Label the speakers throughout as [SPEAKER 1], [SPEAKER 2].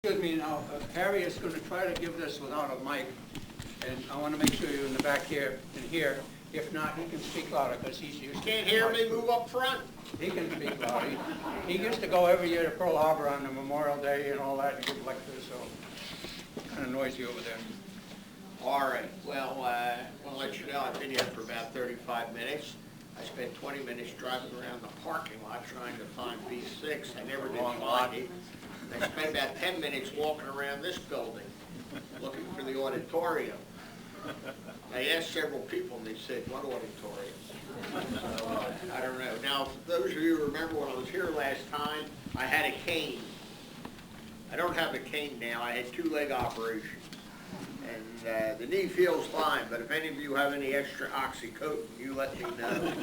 [SPEAKER 1] Excuse me now, Harry is going to try to give this without a mic, and I want to make sure you're in the back here and hear. If not, he can speak louder because he's used to.
[SPEAKER 2] Can't hear me? Move up front.
[SPEAKER 1] He can speak louder. He used to go every year to Pearl Harbor on the Memorial Day and all that and give lectures, so kind of noisy over there.
[SPEAKER 2] All right. Well, I'll let you know I've been here for about 35 minutes. I spent 20 minutes driving around the parking lot trying to find B6. I never did find it. I spent about 10 minutes walking around this building looking for the auditorium. I asked several people and they said, what auditorium? So, I don't know. Now, for those of you who remember when I was here last time, I had a cane. I don't have a cane now. I had two-leg operation. And the knee feels fine, but if any of you have any extra oxycodone, you let me know.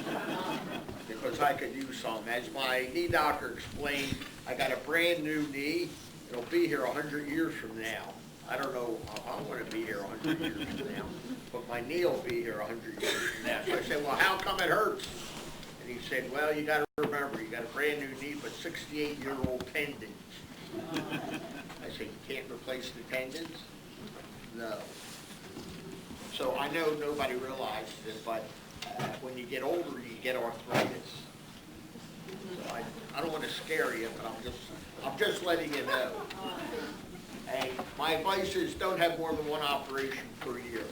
[SPEAKER 2] Because I could use some. As my knee doctor explained, I got a brand new knee. It'll be here 100 years from now. I don't know if I want to be here 100 years from now, but my knee will be here 100 years from now. So I said, well, how come it hurts? And he said, well, you got to remember, you got a brand new knee, but 68-year-old tendons. I said, you can't replace the tendons? No. So I know nobody realizes it, but when you get older, you get arthritis. So I don't want to scare you, but I'm just letting you know. And my advice is don't have more than one operation per year.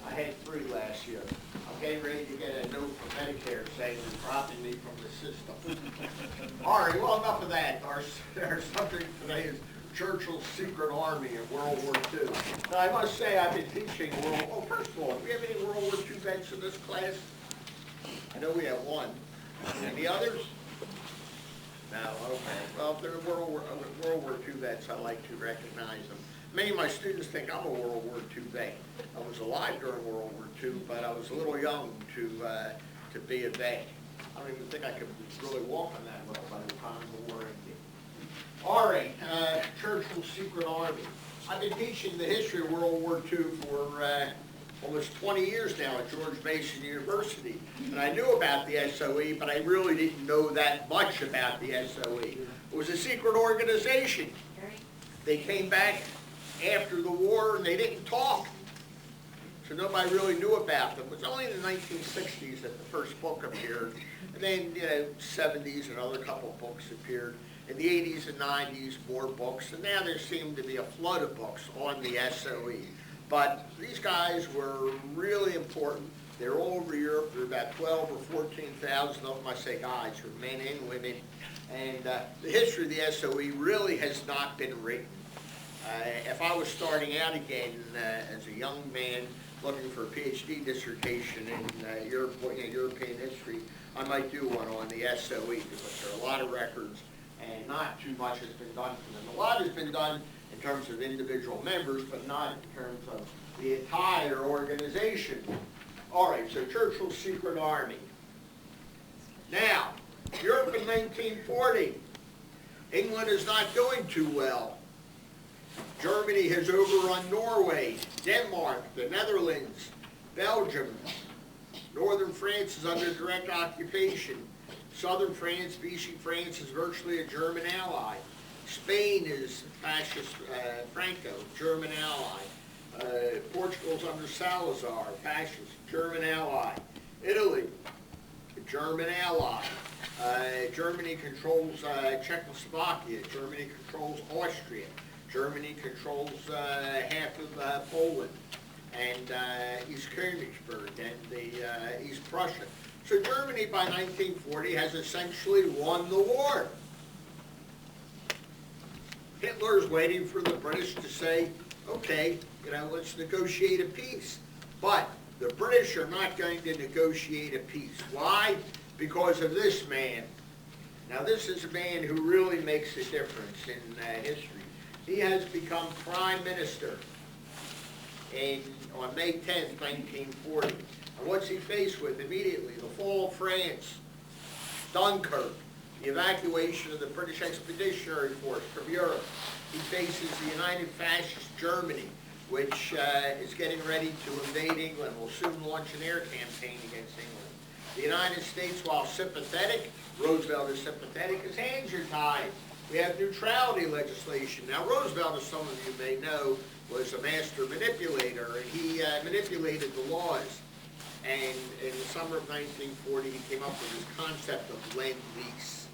[SPEAKER 2] I had 3 last year. I'm getting ready to get a note from Medicare saying they're dropping me from the system. All right, well, enough of that. Our subject today is Churchill's Secret Army in World War II. Now, I must say I've been teaching well, first of all, do we have any World War II vets in this class? I know we have one. Any others? No, okay. Well, if they're World War II vets, I like to recognize them. Many of my students think I'm a World War II vet. I was alive during World War II, but I was a little young to be a vet. I don't even think I could really walk on that well by the time the war ended. All right, Churchill's Secret Army. I've been teaching the history of World War II for almost 20 years now at George Mason University. And I knew about the SOE, but I really didn't know that much about the SOE. It was a secret organization. They came back after the war and they didn't talk. So nobody really knew about them. It was only in the 1960s that the first book appeared. And then, 70s another couple of books appeared. In the 80s and 90s, more books. And now there seemed to be a flood of books on the SOE. But these guys were really important. They're all over Europe. There are about 12 or 14,000 of them. I say guys, or men and women. And the history of the SOE really has not been written. If I was starting out again as a young man looking for a PhD dissertation in European history, I might do one on the SOE because there are a lot of records and not too much has been done for them. A lot has been done in terms of individual members, but not in terms of the entire organization. All right, so Churchill's Secret Army. Now, Europe in 1940. England is not doing too well. Germany has overrun Norway, Denmark, the Netherlands, Belgium. Northern France is under direct occupation. Southern France, Vichy France, is virtually a German ally. Spain is fascist Franco, German ally. Portugal's under Salazar, fascist, German ally. Italy, a German ally. Germany controls Czechoslovakia. Germany controls Austria. Germany controls half of Poland and East Königsberg and the East Prussia. So Germany by 1940 has essentially won the war. Hitler's waiting for the British to say, okay, let's negotiate a peace. But the British are not going to negotiate a peace. Why? Because of this man. Now this is a man who really makes a difference in history. He has become Prime Minister on May 10th, 1940. And what's he faced with immediately? The fall of France, Dunkirk, the evacuation of the British Expeditionary Force from Europe. He faces the United Fascist Germany, which is getting ready to invade England, will soon launch an air campaign against England. The United States, while sympathetic, Roosevelt is sympathetic, his hands are tied. We have neutrality legislation. Now, Roosevelt, as some of you may know, was a master manipulator, and he manipulated the laws. And in the summer of 1940, he came up with this concept of lend-lease.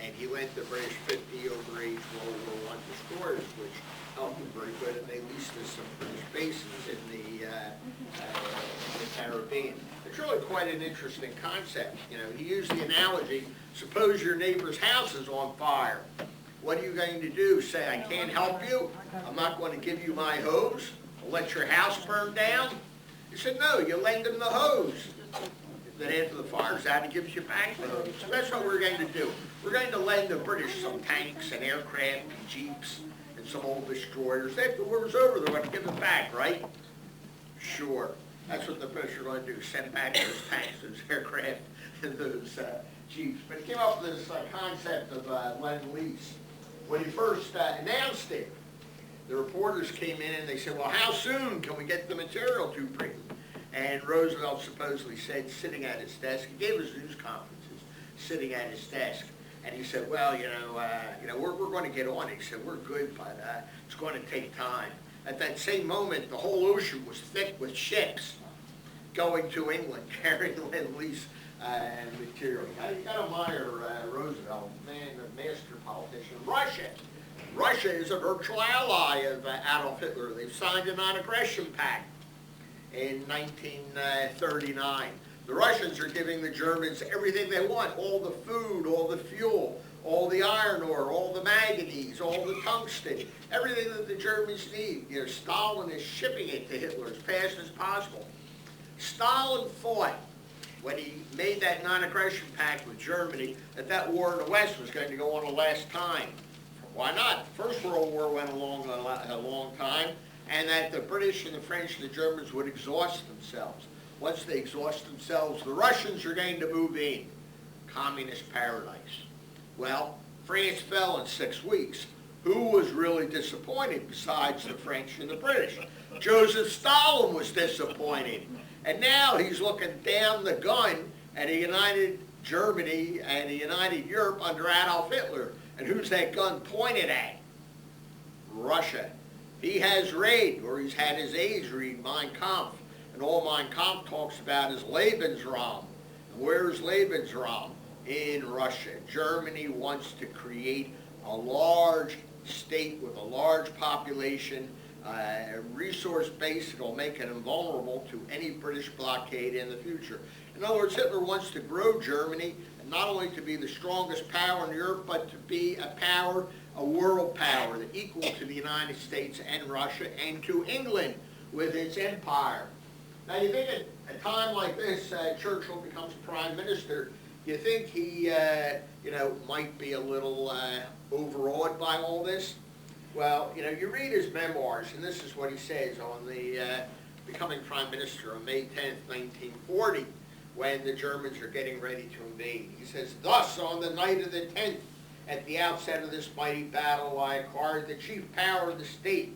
[SPEAKER 2] And he lent the British 50 overage World War I destroyers, which helped them very good, and they leased us some British bases in the Caribbean. It's really quite an interesting concept. You know, he used the analogy, suppose your neighbor's house is on fire. What are you going to do? Say, I can't help you? I'm not going to give you my hose? I'll let your house burn down? He said, no, you lend him the hose. Then after the fire's out, he gives you back the hose. So that's what we're going to do. We're going to lend the British some tanks and aircraft and jeeps and some old destroyers. After the war's over, they're going to give it back, right? Sure. That's what the British are going to do, send back those tanks, those aircraft, and those jeeps. But he came up with this concept of lend-lease. When he first announced it, the reporters came in and they said, well, how soon can we get the material to Britain? And Roosevelt supposedly said, sitting at his desk, he gave his news conferences, sitting at his desk, and he said, well, we're going to get on it. He said, we're good, but it's going to take time. At that same moment, the whole ocean was thick with ships going to England, carrying lend-lease material. You got to admire Roosevelt, man, a master politician. Russia is a virtual ally of Adolf Hitler. They've signed a non-aggression pact in 1939. The Russians are giving the Germans everything they want, all the food, all the fuel, all the iron ore, all the manganese, all the tungsten, everything that the Germans need. You know, Stalin is shipping it to Hitler as fast as possible. Stalin thought, when he made that non-aggression pact with Germany, that that war in the West was going to go on the last time. Why not? The First World War went along a long time, and that the British and the French and the Germans would exhaust themselves. Once they exhaust themselves, the Russians are going to move in. Communist paradise. Well, France fell in 6 weeks. Who was really disappointed besides the French and the British? Joseph Stalin was disappointed. And now he's looking down the gun at a united Germany and a united Europe under Adolf Hitler. And who's that gun pointed at? Russia. He has read, or he's had his aides read, Mein Kampf. And all Mein Kampf talks about is Lebensraum. And where's Lebensraum? In Russia. Germany wants to create a large state with a large population, a resource base that will make it invulnerable to any British blockade in the future. In other words, Hitler wants to grow Germany, and not only to be the strongest power in Europe, but to be a power, a world power, that equal to the United States and Russia, and to England with its empire. Now you think at a time like this, Churchill becomes prime minister, you think he, might be a little overawed by all this? Well, you read his memoirs, and this is what he says on the becoming prime minister on May 10th, 1940, when the Germans are getting ready to invade. He says, thus, on the night of the 10th, at the outset of this mighty battle, I acquired the chief power of the state,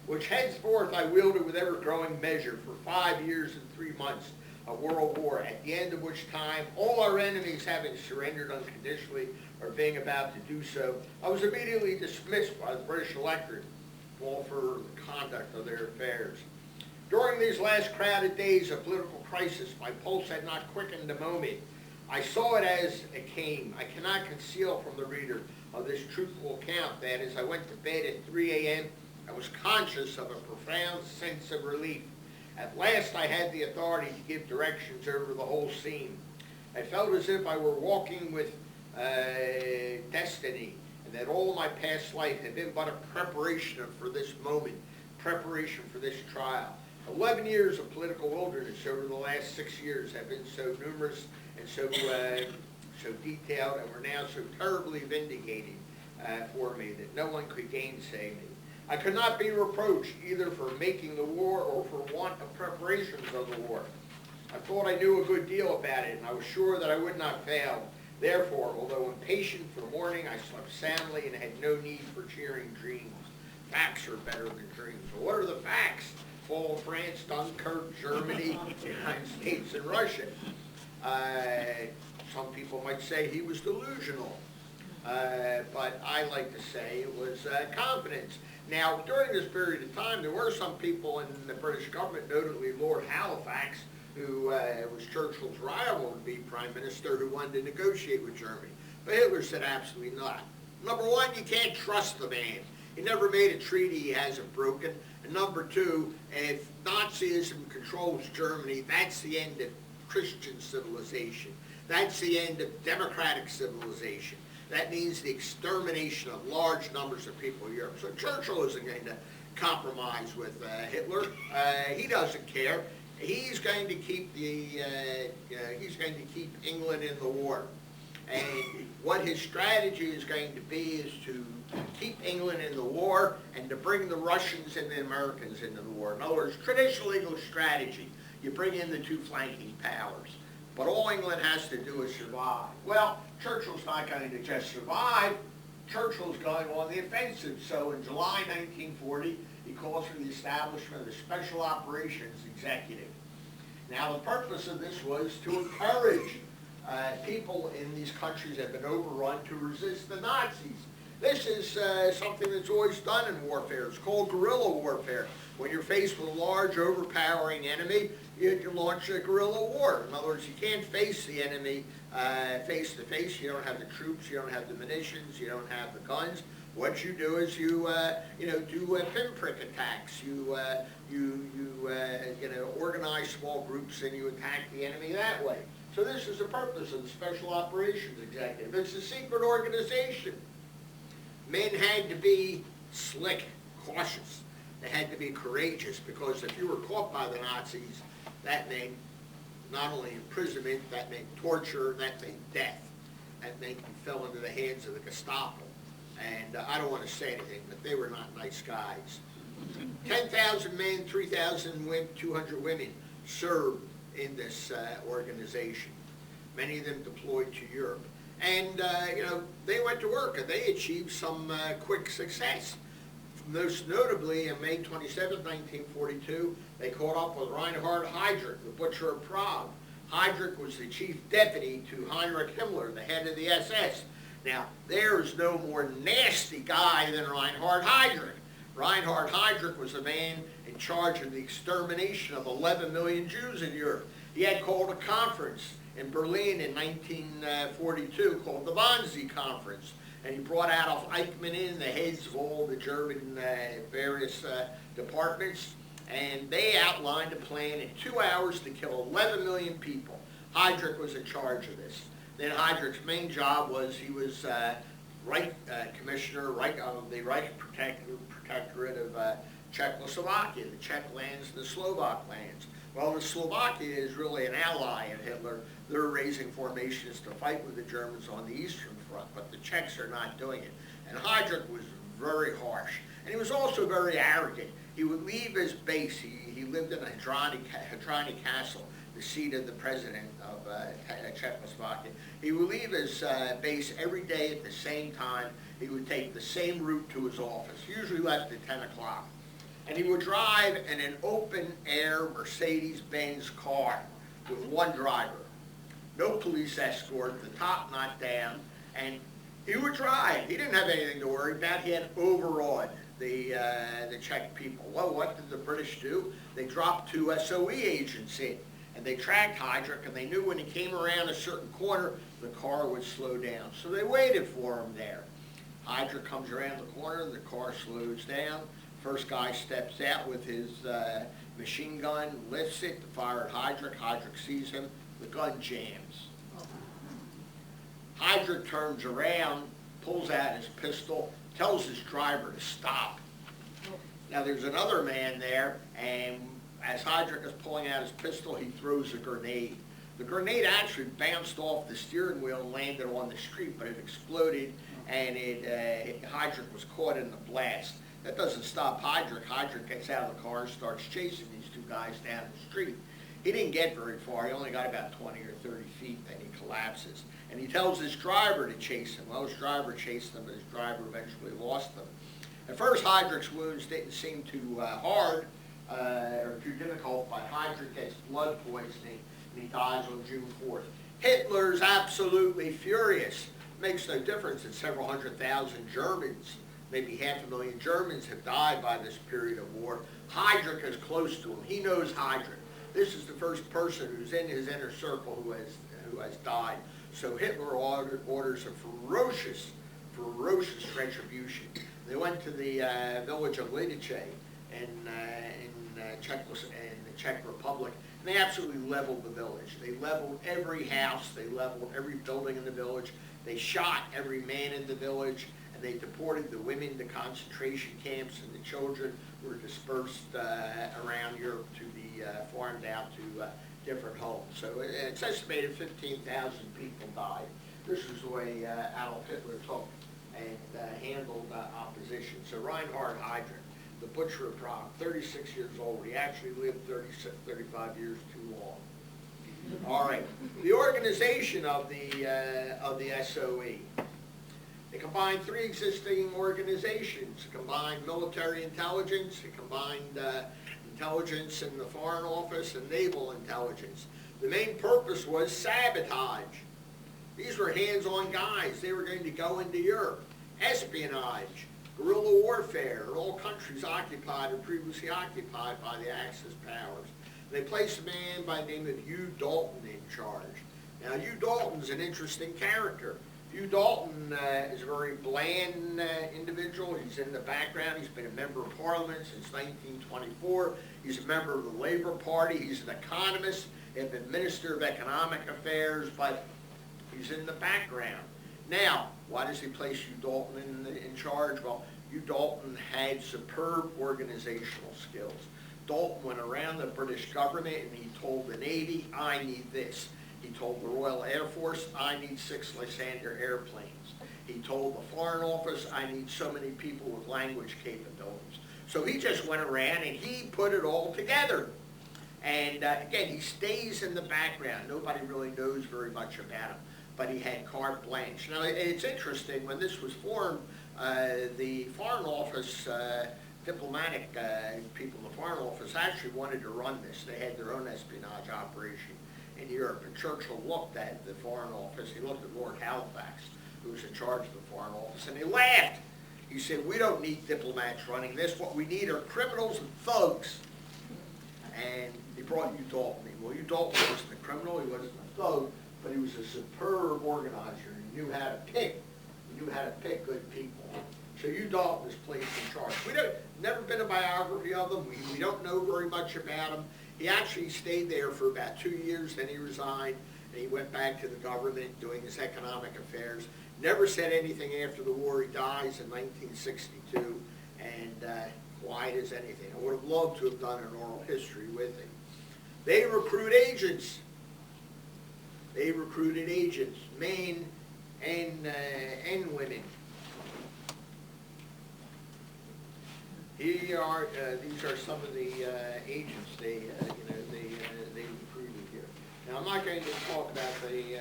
[SPEAKER 2] which henceforth I wielded with ever-growing measure for 5 years and 3 months, a world war, at the end of which time, all our enemies having surrendered unconditionally or being about to do so, I was immediately dismissed by the British electorate for the conduct of their affairs. During these last crowded days of political crisis, my pulse had not quickened a moment. I saw it as it came. I cannot conceal from the reader of this truthful account that as I went to bed at 3 a.m., I was conscious of a profound sense of relief. At last I had the authority to give directions over the whole scene. I felt as if I were walking with destiny, and that all my past life had been but a preparation for this moment, preparation for this trial. 11 years of political wilderness over the last 6 years have been so numerous and so detailed, and were now so terribly vindicating for me that no one could gainsay me. I could not be reproached either for making the war or for want of preparations of the war. I thought I knew a good deal about it, and I was sure that I would not fail. Therefore, although impatient for morning, I slept soundly and had no need for cheering dreams. Facts are better than dreams. Well, what are the facts? Fall of France, Dunkirk, Germany, the United States, and Russia. Some people might say he was delusional. but I like to say it was confidence. Now, during this period of time, there were some people in the British government, notably Lord Halifax, who was Churchill's rival to be prime minister, who wanted to negotiate with Germany. But Hitler said absolutely not. Number one, you can't trust the man. He never made a treaty he hasn't broken. And number two, if Nazism controls Germany, that's the end of Christian civilization. That's the end of democratic civilization. That means the extermination of large numbers of people in Europe. So Churchill isn't going to compromise with Hitler. He doesn't care. He's going to keep England in the war. And what his strategy is going to be is to keep England in the war and to bring the Russians and the Americans into the war. In other words, traditional English strategy. You bring in the two flanking powers. But all England has to do is survive. Well, Churchill's not going to just survive. Churchill's going on the offensive. So in July 1940, he calls for the establishment of the Special Operations Executive. Now, the purpose of this was to encourage people in these countries that have been overrun to resist the Nazis. This is something that's always done in warfare. It's called guerrilla warfare. When you're faced with a large, overpowering enemy, you launch a guerrilla war. In other words, you can't face the enemy face to face. You don't have the troops, you don't have the munitions, you don't have the guns. What you do is you do pinprick attacks. You organize small groups and you attack the enemy that way. So this is the purpose of the Special Operations Executive. It's a secret organization. Men had to be slick, cautious. They had to be courageous, because if you were caught by the Nazis, that meant not only imprisonment, that meant torture, that meant death. That meant you fell into the hands of the Gestapo. And I don't want to say anything, but they were not nice guys. 10,000 men, 3,000 women, 200 women served in this organization. Many of them deployed to Europe. And, they went to work and they achieved some quick success. Most notably, on May 27, 1942, they caught up with Reinhard Heydrich, the Butcher of Prague. Heydrich was the chief deputy to Heinrich Himmler, the head of the SS. Now, there's no more nasty guy than Reinhard Heydrich. Reinhard Heydrich was the man in charge of the extermination of 11 million Jews in Europe. He had called a conference in Berlin in 1942 called the Wannsee Conference. And he brought Adolf Eichmann in, the heads of all the German various departments, and they outlined a plan in 2 hours to kill 11 million people. Heydrich was in charge of this. Then Heydrich's main job was he was Reich Commissioner of the Reich Protectorate of Czechoslovakia, the Czech lands and the Slovak lands. Well, the Slovakia is really an ally of Hitler. They're raising formations to fight with the Germans on the Eastern Front, but the Czechs are not doing it. And Heydrich was very harsh. And he was also very arrogant. He would leave his base. He lived in Hadrani Castle, the seat of the president of Czechoslovakia. He would leave his base every day at the same time. He would take the same route to his office, usually left at 10 o'clock. And he would drive in an open-air Mercedes-Benz car with one driver. No police escort, the top not down, and he would drive. He didn't have anything to worry about. He had overawed the Czech people. Well, what did the British do? They dropped 2 SOE agents in, and they tracked Heydrich, and they knew when he came around a certain corner, the car would slow down. So they waited for him there. Heydrich comes around the corner, the car slows down. First guy steps out with his machine gun, lifts it to fire at Heydrich. Heydrich sees him. The gun jams. Heydrich turns around, pulls out his pistol, tells his driver to stop. Now there's another man there, and as Heydrich is pulling out his pistol, he throws a grenade. The grenade actually bounced off the steering wheel and landed on the street, but it exploded, and Heydrich was caught in the blast. That doesn't stop Heydrich. Heydrich gets out of the car and starts chasing these 2 guys down the street. He didn't get very far. He only got about 20 or 30 feet, then he collapses. And he tells his driver to chase him. Well, his driver chased him, but his driver eventually lost them. At first, Heydrich's wounds didn't seem too hard or too difficult, but Heydrich gets blood poisoning, and he dies on June 4th. Hitler's absolutely furious. makes no difference that several 100,000 Germans, maybe 500,000 Germans have died by this period of war. Heydrich is close to him. He knows Heydrich. This is the first person who's in his inner circle who has died. So Hitler orders a ferocious retribution. They went to the village of Lidice in the Czech Republic, and they absolutely leveled the village. They leveled every house, they leveled every building in the village, they shot every man in the village, and they deported the women to concentration camps, and the children were dispersed around Europe to be farmed out to different homes. So it's estimated 15,000 people died. This was the way Adolf Hitler took and handled opposition. So Reinhard Heydrich, the butcher of Prague, 36 years old. He actually lived 35 years too long. All right, the organization of the SOE. It combined three existing organizations. It combined military intelligence, it combined intelligence in the Foreign Office and naval intelligence. The main purpose was sabotage. These were hands-on guys. They were going to go into Europe. Espionage, guerrilla warfare in all countries occupied or previously occupied by the Axis powers. They placed a man by the name of Hugh Dalton in charge. Now, Hugh Dalton's an interesting character. Hugh Dalton is a very bland individual. He's in the background. He's been a member of Parliament since 1924. He's a member of the Labour Party. He's an economist. He's been Minister of Economic Affairs, but he's in the background. Now, why does he place Hugh Dalton in charge? Well, Hugh Dalton had superb organizational skills. Dalton went around the British government and he told the Navy, I need this. He told the Royal Air Force, I need 6 Lysander airplanes. He told the Foreign Office, I need so many people with language capabilities. So he just went around and he put it all together. And again, he stays in the background. Nobody really knows very much about him, but he had carte blanche. Now, it's interesting, when this was formed, the Foreign Office, diplomatic people in the Foreign Office actually wanted to run this. They had their own espionage operation in Europe, and Churchill looked at the Foreign Office. He looked at Lord Halifax, who was in charge of the Foreign Office, and he laughed. He said, we don't need diplomats running this. What we need are criminals and thugs. And he brought Hugh Dalton in. Well, Hugh Dalton wasn't a criminal, he wasn't a thug, but he was a superb organizer. He knew how to pick. He knew how to pick good people. So Hugh Dalton was placed in charge. Never been a biography of him. We don't know very much about him. He actually stayed there for about 2 years, then he resigned, and he went back to the government doing his economic affairs. Never said anything after the war. He dies in 1962, and quiet as anything. I would have loved to have done an oral history with him. They recruit agents. They recruited agents, men and women. These are some of the agents they recruited here. Now, I'm not going to talk about the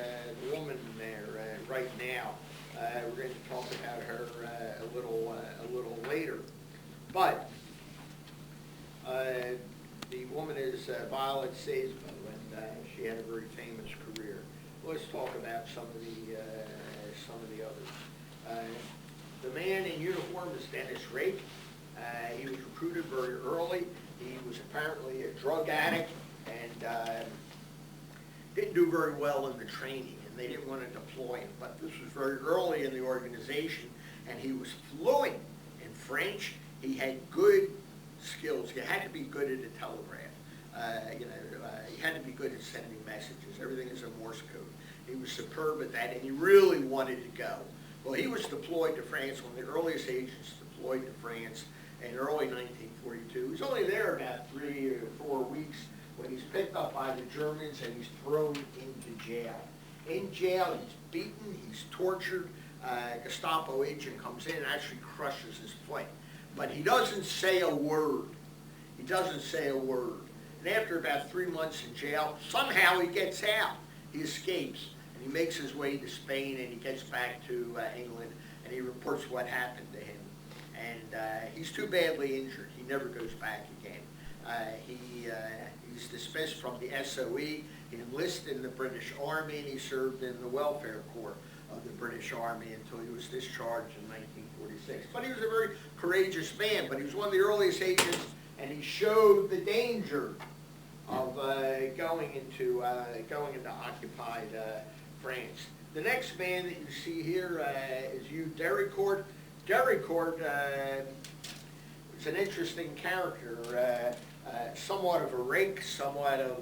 [SPEAKER 2] woman there right now. We're going to talk about her a little later. But the woman is Violet Sazebo, and she had a very famous career. Let's talk about some of the others. The man in uniform is Dennis Rake. He was recruited very early. He was apparently a drug addict and didn't do very well in the training, and they didn't want to deploy him. But this was very early in the organization, and he was fluent in French. He had good skills. You had to be good at a telegraph. You had to be good at sending messages. Everything is a Morse code. He was superb at that, and he really wanted to go. Well, he was deployed to France, one of the earliest agents deployed to France in early 1942. He was only there about 3 or 4 weeks when he's picked up by the Germans and he's thrown into jail. In jail, he's beaten, he's tortured. A Gestapo agent comes in and actually crushes his foot. But he doesn't say a word. He doesn't say a word. And after about 3 months in jail, somehow he gets out. He escapes, and he makes his way to Spain, and he gets back to England, and he reports what happened to him. And he's too badly injured. He never goes back again. He's dismissed from the SOE. He enlisted in the British Army, and he served in the Welfare Corps. of the British Army until he was discharged in 1946. But he was a very courageous man, but he was one of the earliest agents, and he showed the danger of going into occupied France. The next man that you see here is Hugh Dericourt. Dericourt is an interesting character, somewhat of a rake, somewhat of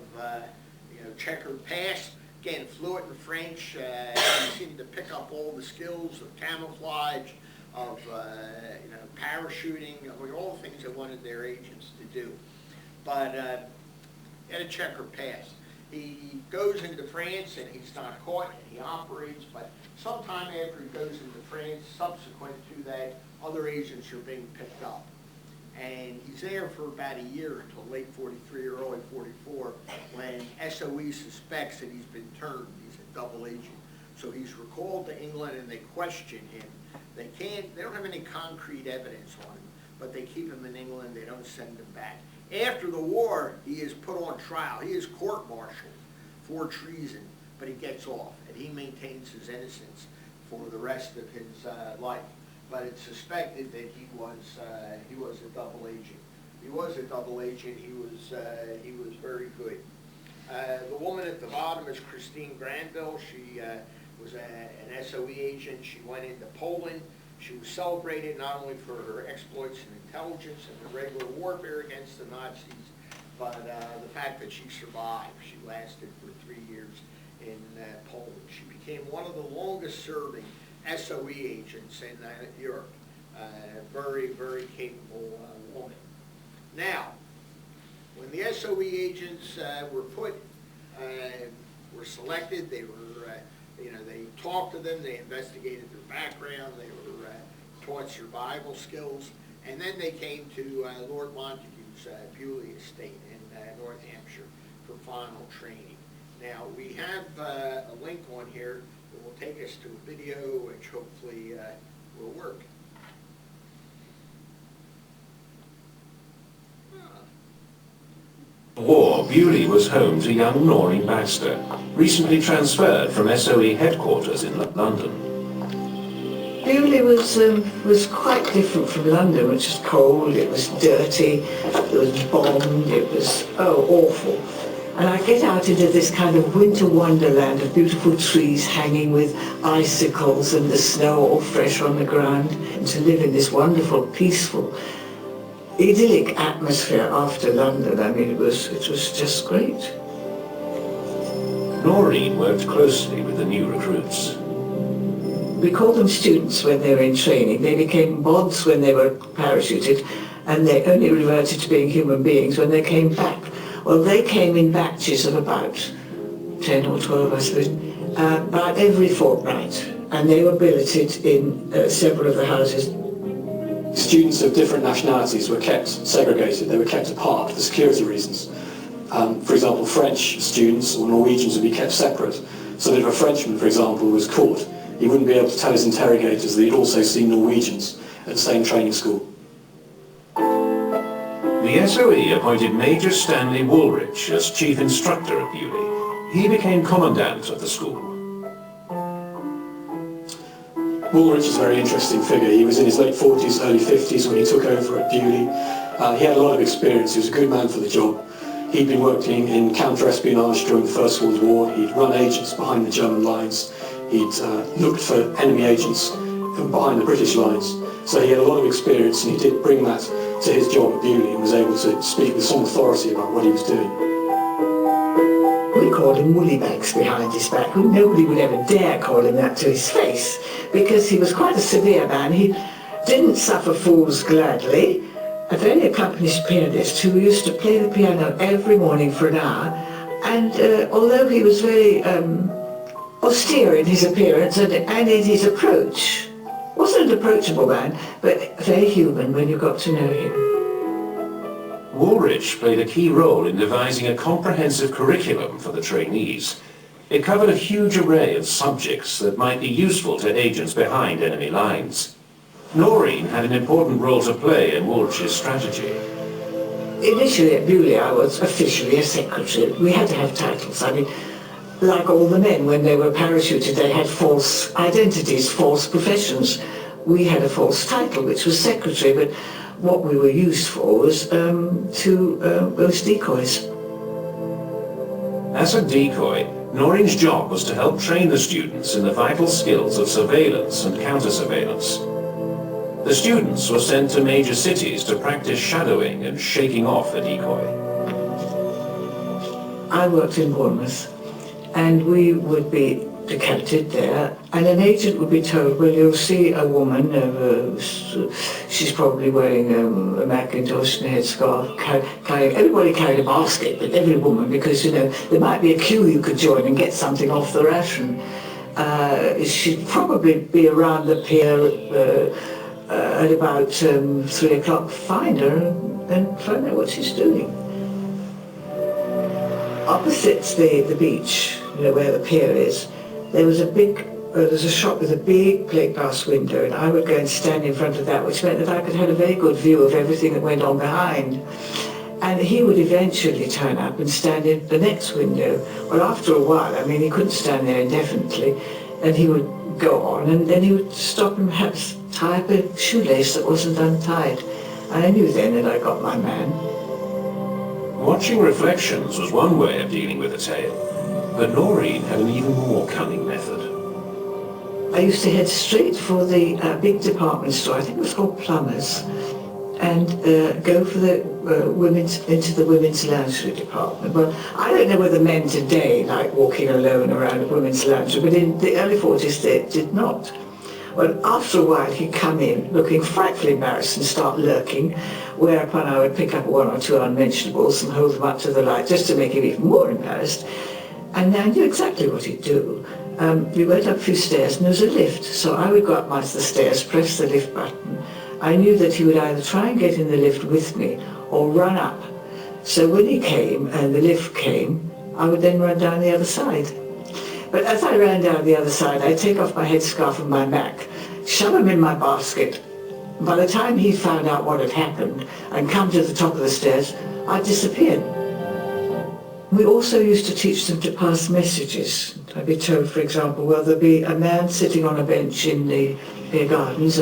[SPEAKER 2] checkered past. Again, fluent in French. He seemed to pick up all the skills of camouflage, of parachuting, all the things they wanted their agents to do. But he had a checkered past. He goes into France and he's not caught and he operates, but sometime after he goes into France, subsequent to that, other agents are being picked up. And he's there for about a year until late 43 or early 44 when SOE suspects that he's been turned. He's a double agent. So he's recalled to England and they question him. They don't have any concrete evidence on him, but they keep him in England, they don't send him back. After the war, he is put on trial. He is court-martialed for treason, but he gets off, and he maintains his innocence for the rest of his life. But it's suspected that he was a double agent. He was a double agent. He was very good. The woman at the bottom is Christine Granville. She was an SOE agent. She went into Poland. She was celebrated not only for her exploits in intelligence and the regular warfare against the Nazis, but the fact that she survived. She lasted for 3 years in Poland. She became one of the longest-serving SOE agents in Europe. Very, very capable woman. Now, when the SOE agents were selected, they were, they talked to them, they investigated their background, they were taught survival skills, and then they came to Lord Montagu's Bewley estate in North Hampshire for final training. Now, we have a link on here that will take us to a video which hopefully will work.
[SPEAKER 3] War, Bewley was home to young Noreen Baxter, recently transferred from SOE headquarters in London.
[SPEAKER 4] Bewley was quite different from London, which was cold, it was dirty, it was bombed, it was, awful. And I get out into this kind of winter wonderland of beautiful trees hanging with icicles and the snow all fresh on the ground, and to live in this wonderful, peaceful, idyllic atmosphere after London. I mean, it was just great.
[SPEAKER 3] Noreen worked closely with the new recruits.
[SPEAKER 4] We called them students when they were in training. They became bods when they were parachuted, and they only reverted to being human beings when they came back. Well, they came in batches of about 10 or 12, I suppose, about every fortnight, and they were billeted in several of the houses.
[SPEAKER 5] Students of different nationalities were kept segregated, they were kept apart for security reasons. For example, French students or Norwegians would be kept separate, so that if a Frenchman, for example, was caught, he wouldn't be able to tell his interrogators that he'd also seen Norwegians at the same training school.
[SPEAKER 3] The SOE appointed Major Stanley Woolrich as chief instructor at Bewley. He became commandant of the school.
[SPEAKER 5] Woolrich is a very interesting figure. He was in his late 40s, early 50s when he took over at Bewley. He had a lot of experience. He was a good man for the job. He'd been working in counter-espionage during the First World War. He'd run agents behind the German lines. He'd looked for enemy agents behind the British lines. So he had a lot of experience, and he did bring that to his job at Bewley and was able to speak with some authority about what he was doing.
[SPEAKER 4] We called him Woollybags behind his back, who nobody would ever dare call him that to his face, because he was quite a severe man. He didn't suffer fools gladly. A very accomplished pianist who used to play the piano every morning for an hour, and although he was very austere in his appearance and in his approach, wasn't an approachable man, but very human when you got to know him.
[SPEAKER 3] Woolrich played a key role in devising a comprehensive curriculum for the trainees. It covered a huge array of subjects that might be useful to agents behind enemy lines. Noreen had an important role to play in Woolrich's strategy.
[SPEAKER 4] Initially at Bewley I was officially a secretary. We had to have titles. I mean, like all the men, when they were parachuted, they had false identities, false professions. We had a false title, which was secretary, but what we were used for was was decoys.
[SPEAKER 3] As a decoy, Noreen's job was to help train the students in the vital skills of surveillance and counter-surveillance. The students were sent to major cities to practice shadowing and shaking off a decoy.
[SPEAKER 4] I worked in Bournemouth, and we would be decanted there, and an agent would be told, well, you'll see a woman, she's probably wearing a Macintosh and a headscarf, everybody carried a basket, but every woman, because, you know, there might be a queue you could join and get something off the ration. She'd probably be around the pier at about 3 o'clock. Find her and find out what she's doing. Opposite the beach, you know, where the pier is, there was there's a shop with a big plate glass window, and I would go and stand in front of that, which meant that I could have a very good view of everything that went on behind. And he would eventually turn up and stand in the next window. Well, after a while, I mean, he couldn't stand there indefinitely, and he would go on, and then he would stop and perhaps tie up a shoelace that wasn't untied. And I knew then that I got my man.
[SPEAKER 3] Watching reflections was one way of dealing with a tale, but Noreen had an even more cunning method.
[SPEAKER 4] I used to head straight for the big department store, I think it was called Plumbers, and go for the into the women's lingerie department. Well, I don't know whether men today like walking alone around a women's lingerie, but in the early 40s they did not. Well, after a while he'd come in looking frightfully embarrassed and start lurking, whereupon I would pick up 1 or 2 unmentionables and hold them up to the light just to make him even more embarrassed. And I knew exactly what he'd do. We went up a few stairs and there was a lift, so I would go up the stairs, press the lift button. I knew that he would either try and get in the lift with me or run up. So when he came and the lift came, I would then run down the other side. But as I ran down the other side, I'd take off my headscarf and my Mac, shove him in my basket. By the time he found out what had happened and come to the top of the stairs, I'd disappeared. We also used to teach them to pass messages. I'd be told, for example, well, there'll be a man sitting on a bench in the beer gardens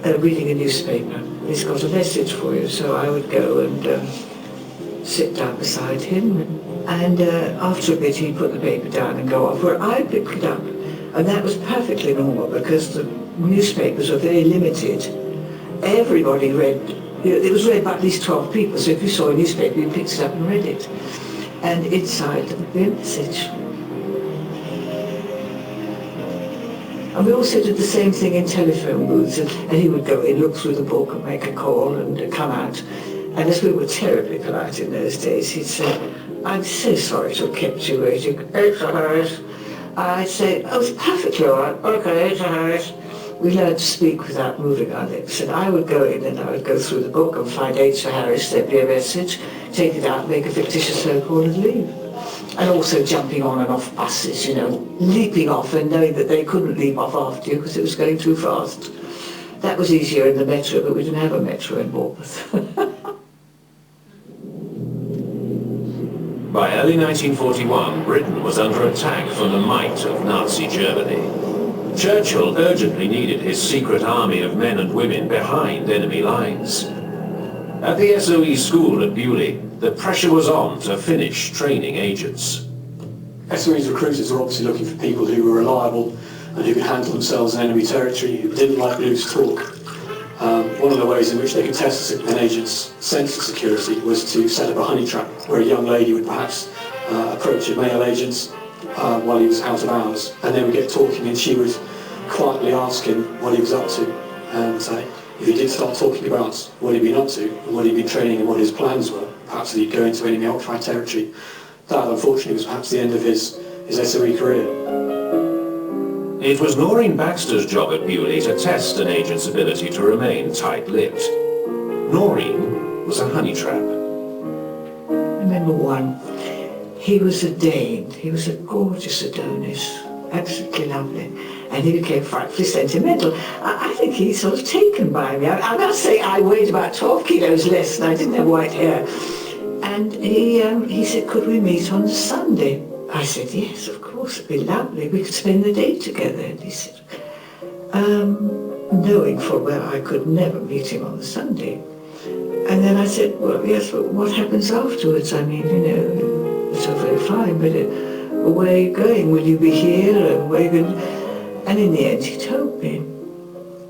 [SPEAKER 4] reading a newspaper. He's got a message for you. So I would go and sit down beside him, and after a bit he'd put the paper down and go off, where I'd pick it up. And that was perfectly normal because the newspapers were very limited. Everybody read, it was read by at least 12 people, so if you saw a newspaper you picked it up and read it. And inside there would be a message. And we also did the same thing in telephone booths, and he would go in, look through the book and make a call and come out. And as we were terribly polite in those days, he'd say, I'm so sorry to have kept you waiting. Mr. Harris. I'd say, oh, it's perfectly all right. Okay, Mr. Harris. We learned to speak without moving our lips, and I would go in and I would go through the book and find H. Harris, there'd be a message, take it out, make a fictitious phone call and leave. And also jumping on and off buses, you know, leaping off and knowing that they couldn't leap off after you because it was going too fast. That was easier in the metro, but we didn't have a metro in Bournemouth.
[SPEAKER 3] By early 1941, Britain was under attack from the might of Nazi Germany. Churchill urgently needed his secret army of men and women behind enemy lines. At the SOE school at Bewley, the pressure was on to finish training agents.
[SPEAKER 5] SOE's recruiters were obviously looking for people who were reliable and who could handle themselves in enemy territory, who didn't like loose talk. One of the ways in which they could test an agent's sense of security was to set up a honey trap where a young lady would perhaps approach a male agent while he was out of hours, and they would get talking and she would quietly ask him what he was up to, and if he did start talking about what he'd been up to and what he'd been training and what his plans were, perhaps that he'd go into enemy occupied territory. That unfortunately was perhaps the end of his SOE career.
[SPEAKER 3] It was Noreen Baxter's job at Bewley to test an agent's ability to remain tight-lipped. Noreen was a honey trap.
[SPEAKER 4] I remember one. He was a Dane. He was a gorgeous Adonis, absolutely lovely. And he became frightfully sentimental. I think he's sort of taken by me. I must say I weighed about 12 kilos less and I didn't have white hair. And he said, could we meet on Sunday? I said, yes, of course, it'd be lovely. We could spend the day together. And he said, knowing full well I could never meet him on the Sunday. And then I said, well, yes, but what happens afterwards? I mean, you know, it's all very fine, but where are you going? Will you be here? Where are you going? And in the end, he told me.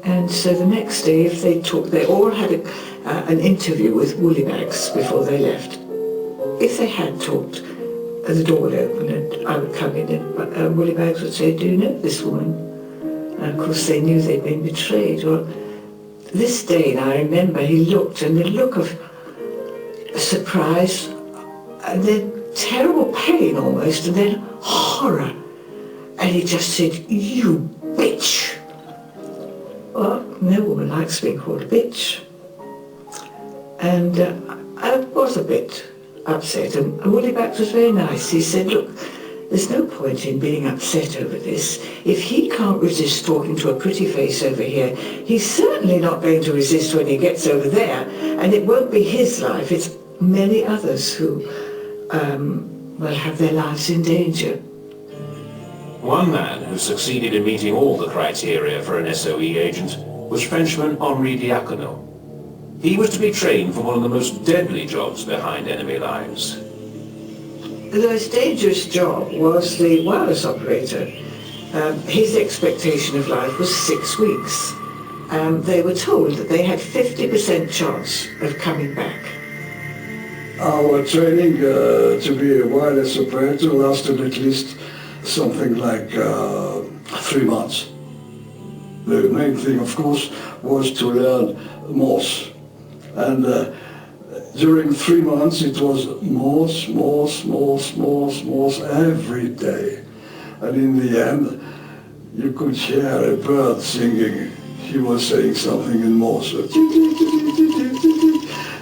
[SPEAKER 4] And so the next day, if they talked, they all had an interview with Woollybags before they left. If they had talked, the door would open and I would come in and Woollybags would say, do you know this woman? And of course they knew they'd been betrayed. Well, this day, and I remember he looked, and the look of surprise, and then terrible pain almost, and then horror. And he just said, you bitch. Well, no woman likes being called a bitch. And I was a bit upset, and Woollybags was very nice. He said, look, there's no point in being upset over this. If he can't resist talking to a pretty face over here, he's certainly not going to resist when he gets over there. And it won't be his life, it's many others who will have their lives in danger.
[SPEAKER 3] One man who succeeded in meeting all the criteria for an SOE agent was Frenchman Henri Diacono. He was to be trained for one of the most deadly jobs behind enemy lines.
[SPEAKER 4] The most dangerous job was the wireless operator. His expectation of life was 6 weeks. They were told that they had 50% chance of coming back.
[SPEAKER 6] Our training to be a wireless operator lasted at least something like 3 months. The main thing, of course, was to learn Morse. And during 3 months it was Morse, Morse, Morse, Morse, Morse every day. And in the end, you could hear a bird singing. He was saying something in Morse.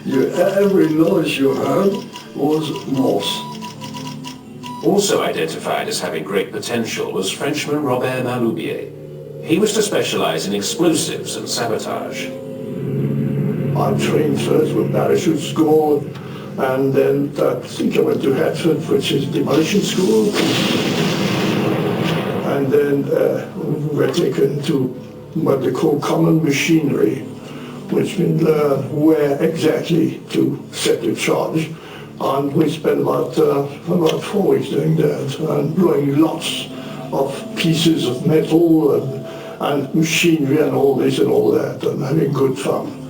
[SPEAKER 6] Every noise you heard was Morse.
[SPEAKER 3] Also identified as having great potential was Frenchman Robert Maloubier. He was to specialize in explosives and sabotage.
[SPEAKER 7] I trained first with parachute school, and then I think I went to Hertford, which is demolition school. And then we were taken to what they call common machinery, which means learn where exactly to set the charge. And we spent about 4 weeks doing that, and blowing lots of pieces of metal and machinery and all this and all that, and having good fun.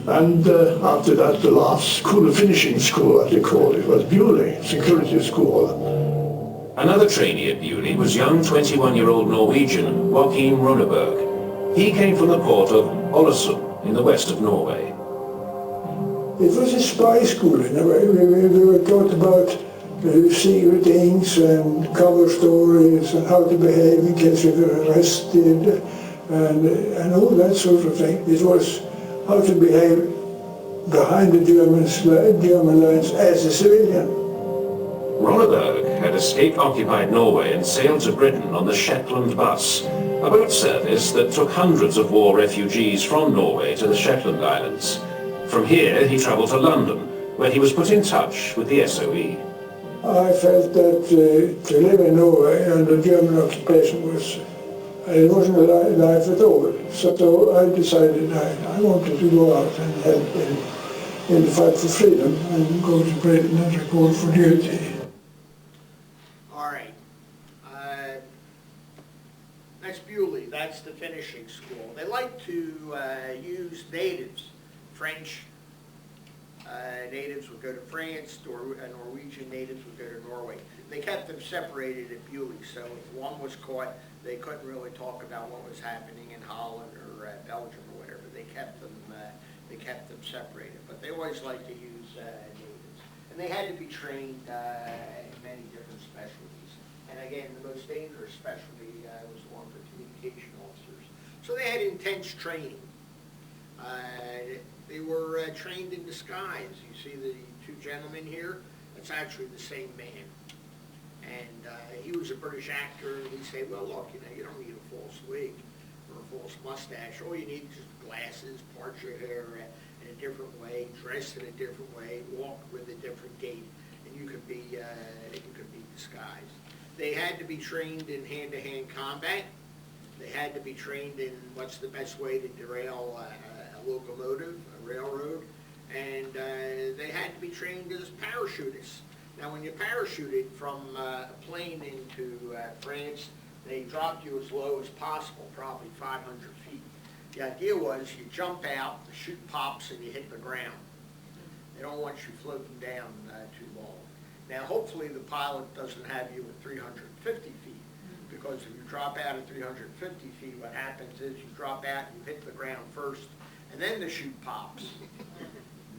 [SPEAKER 7] And after that, the last school, the finishing school, as they call it, was Bewley, security school.
[SPEAKER 3] Another trainee at Bewley was young 21-year-old Norwegian Joachim Ronneberg. He came from the port of Ålesund in the west of Norway.
[SPEAKER 7] It was a spy school, and we were taught about secret things and cover stories and how to behave in case we were arrested and all that sort of thing. It was how to behave behind the German lines as a civilian.
[SPEAKER 3] Ronneberg had escaped occupied Norway and sailed to Britain on the Shetland bus, a boat service that took hundreds of war refugees from Norway to the Shetland Islands. From here, he travelled to London, where he was put in touch with the SOE.
[SPEAKER 7] I felt that to live in Norway under German occupation it wasn't a life at all. So I decided I wanted to go out and help in the fight for freedom and go to Britain and report for duty.
[SPEAKER 2] All right. That's Bewley. That's the finishing school. They like to use natives. French natives would go to France, Norwegian natives would go to Norway. They kept them separated at Bewley, so if one was caught, they couldn't really talk about what was happening in Holland or Belgium or whatever. They kept them separated, but they always liked to use natives. And they had to be trained in many different specialties. And again, the most dangerous specialty was the one for communication officers. So they had intense training. They were trained in disguise. You see the two gentlemen here? That's actually the same man. And he was a British actor, and he'd say, well, look, you don't need a false wig or a false mustache. All you need is just glasses, part your hair in a different way, dress in a different way, walk with a different gait, and and you could be disguised. They had to be trained in hand-to-hand combat. They had to be trained in what's the best way to derail a locomotive, a railroad, and they had to be trained as parachutists. Now, when you parachuted from a plane into France, they dropped you as low as possible, probably 500 feet. The idea was you jump out, the chute pops, and you hit the ground. They don't want you floating down too long. Now, hopefully the pilot doesn't have you at 350 feet, because if you drop out at 350 feet, what happens is you drop out and you hit the ground first, and then the chute pops.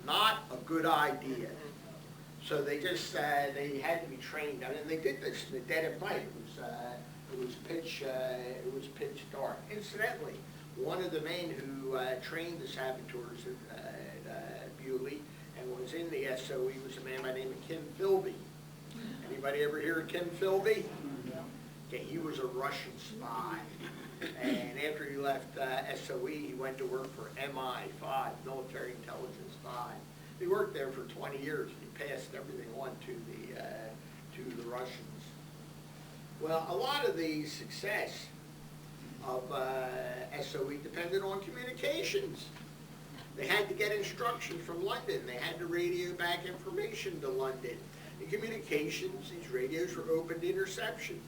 [SPEAKER 2] Not a good idea. So they just, they had to be trained. And they did this in the dead of night. It was pitch dark. Incidentally, one of the men who trained the saboteurs at Bewley and was in the SOE was a man by the name of Kim Philby. Anybody ever hear of Kim Philby? Okay, he was a Russian spy. And after he left SOE, he went to work for MI5, Military Intelligence 5. He worked there for 20 years. He passed everything on to the Russians. Well, a lot of the success of SOE depended on communications. They had to get instructions from London. They had to radio back information to London. In communications, these radios were open to interceptions.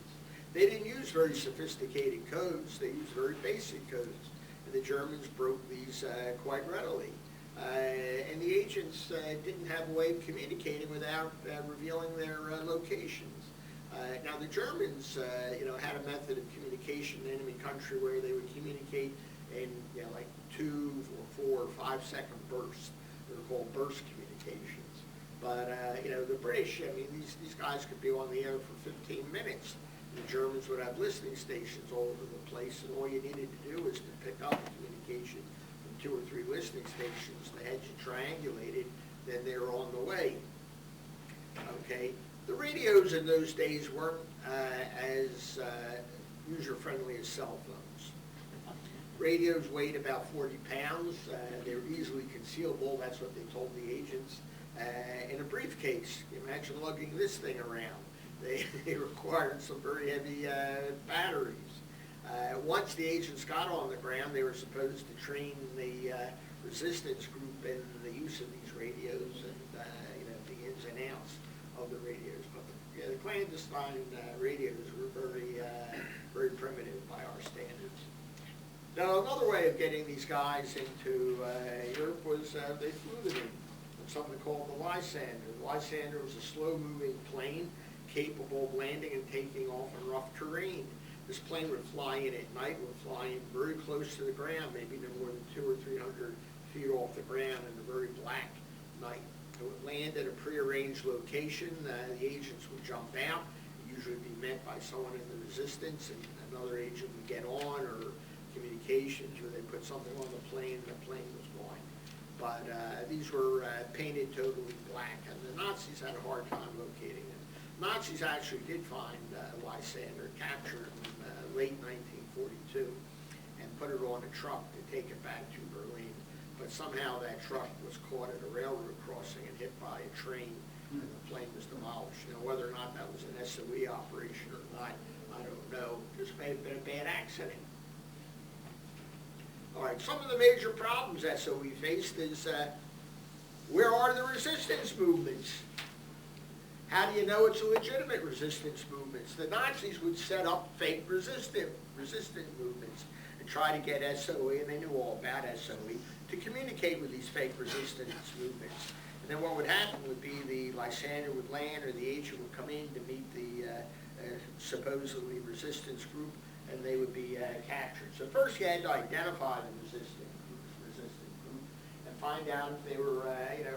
[SPEAKER 2] They didn't use very sophisticated codes. They used very basic codes. And the Germans broke these quite readily. And the agents didn't have a way of communicating without revealing their locations. Now the Germans, had a method of communication in enemy country where they would communicate in like 2 or 4 or 5 second bursts. They were called burst communications. But the British, these guys could be on the air for 15 minutes. The Germans would have listening stations all over the place, and all you needed to do was to pick up the communication from 2 or 3 listening stations. They had you triangulated, then they were on the way. Okay, the radios in those days weren't as user-friendly as cell phones. Radios weighed about 40 pounds. They were easily concealable. That's what they told the agents. In a briefcase, imagine lugging this thing around. They required some very heavy batteries. Once the agents got on the ground, they were supposed to train the resistance group in the use of these radios and the ins and outs of the radios. But the clandestine radios were very primitive by our standards. Now, another way of getting these guys into Europe was they flew them in something called the Lysander. The Lysander was a slow-moving plane capable of landing and taking off in rough terrain. This plane would fly in at night, would fly in very close to the ground, maybe no more than 200 or 300 feet off the ground in a very black night. It would land at a prearranged location. The agents would jump out, usually be met by someone in the resistance, and another agent would get on, or communications, or they put something on the plane, and the plane was going. But these were painted totally black, and the Nazis had a hard time locating them. Nazis actually did find Lysander, captured in late 1942, and put it on a truck to take it back to Berlin. But somehow that truck was caught at a railroad crossing and hit by a train, and the plane was demolished. Whether or not that was an SOE operation or not, I don't know. This may have been a bad accident. All right, some of the major problems SOE faced is where are the resistance movements? How do you know it's a legitimate resistance movement? The Nazis would set up fake resistant movements and try to get SOE, and they knew all about SOE, to communicate with these fake resistance movements. And then what would happen would be the Lysander would land, or the agent would come in to meet the supposedly resistance group, and they would be captured. So first you had to identify the resistant group and find out if they were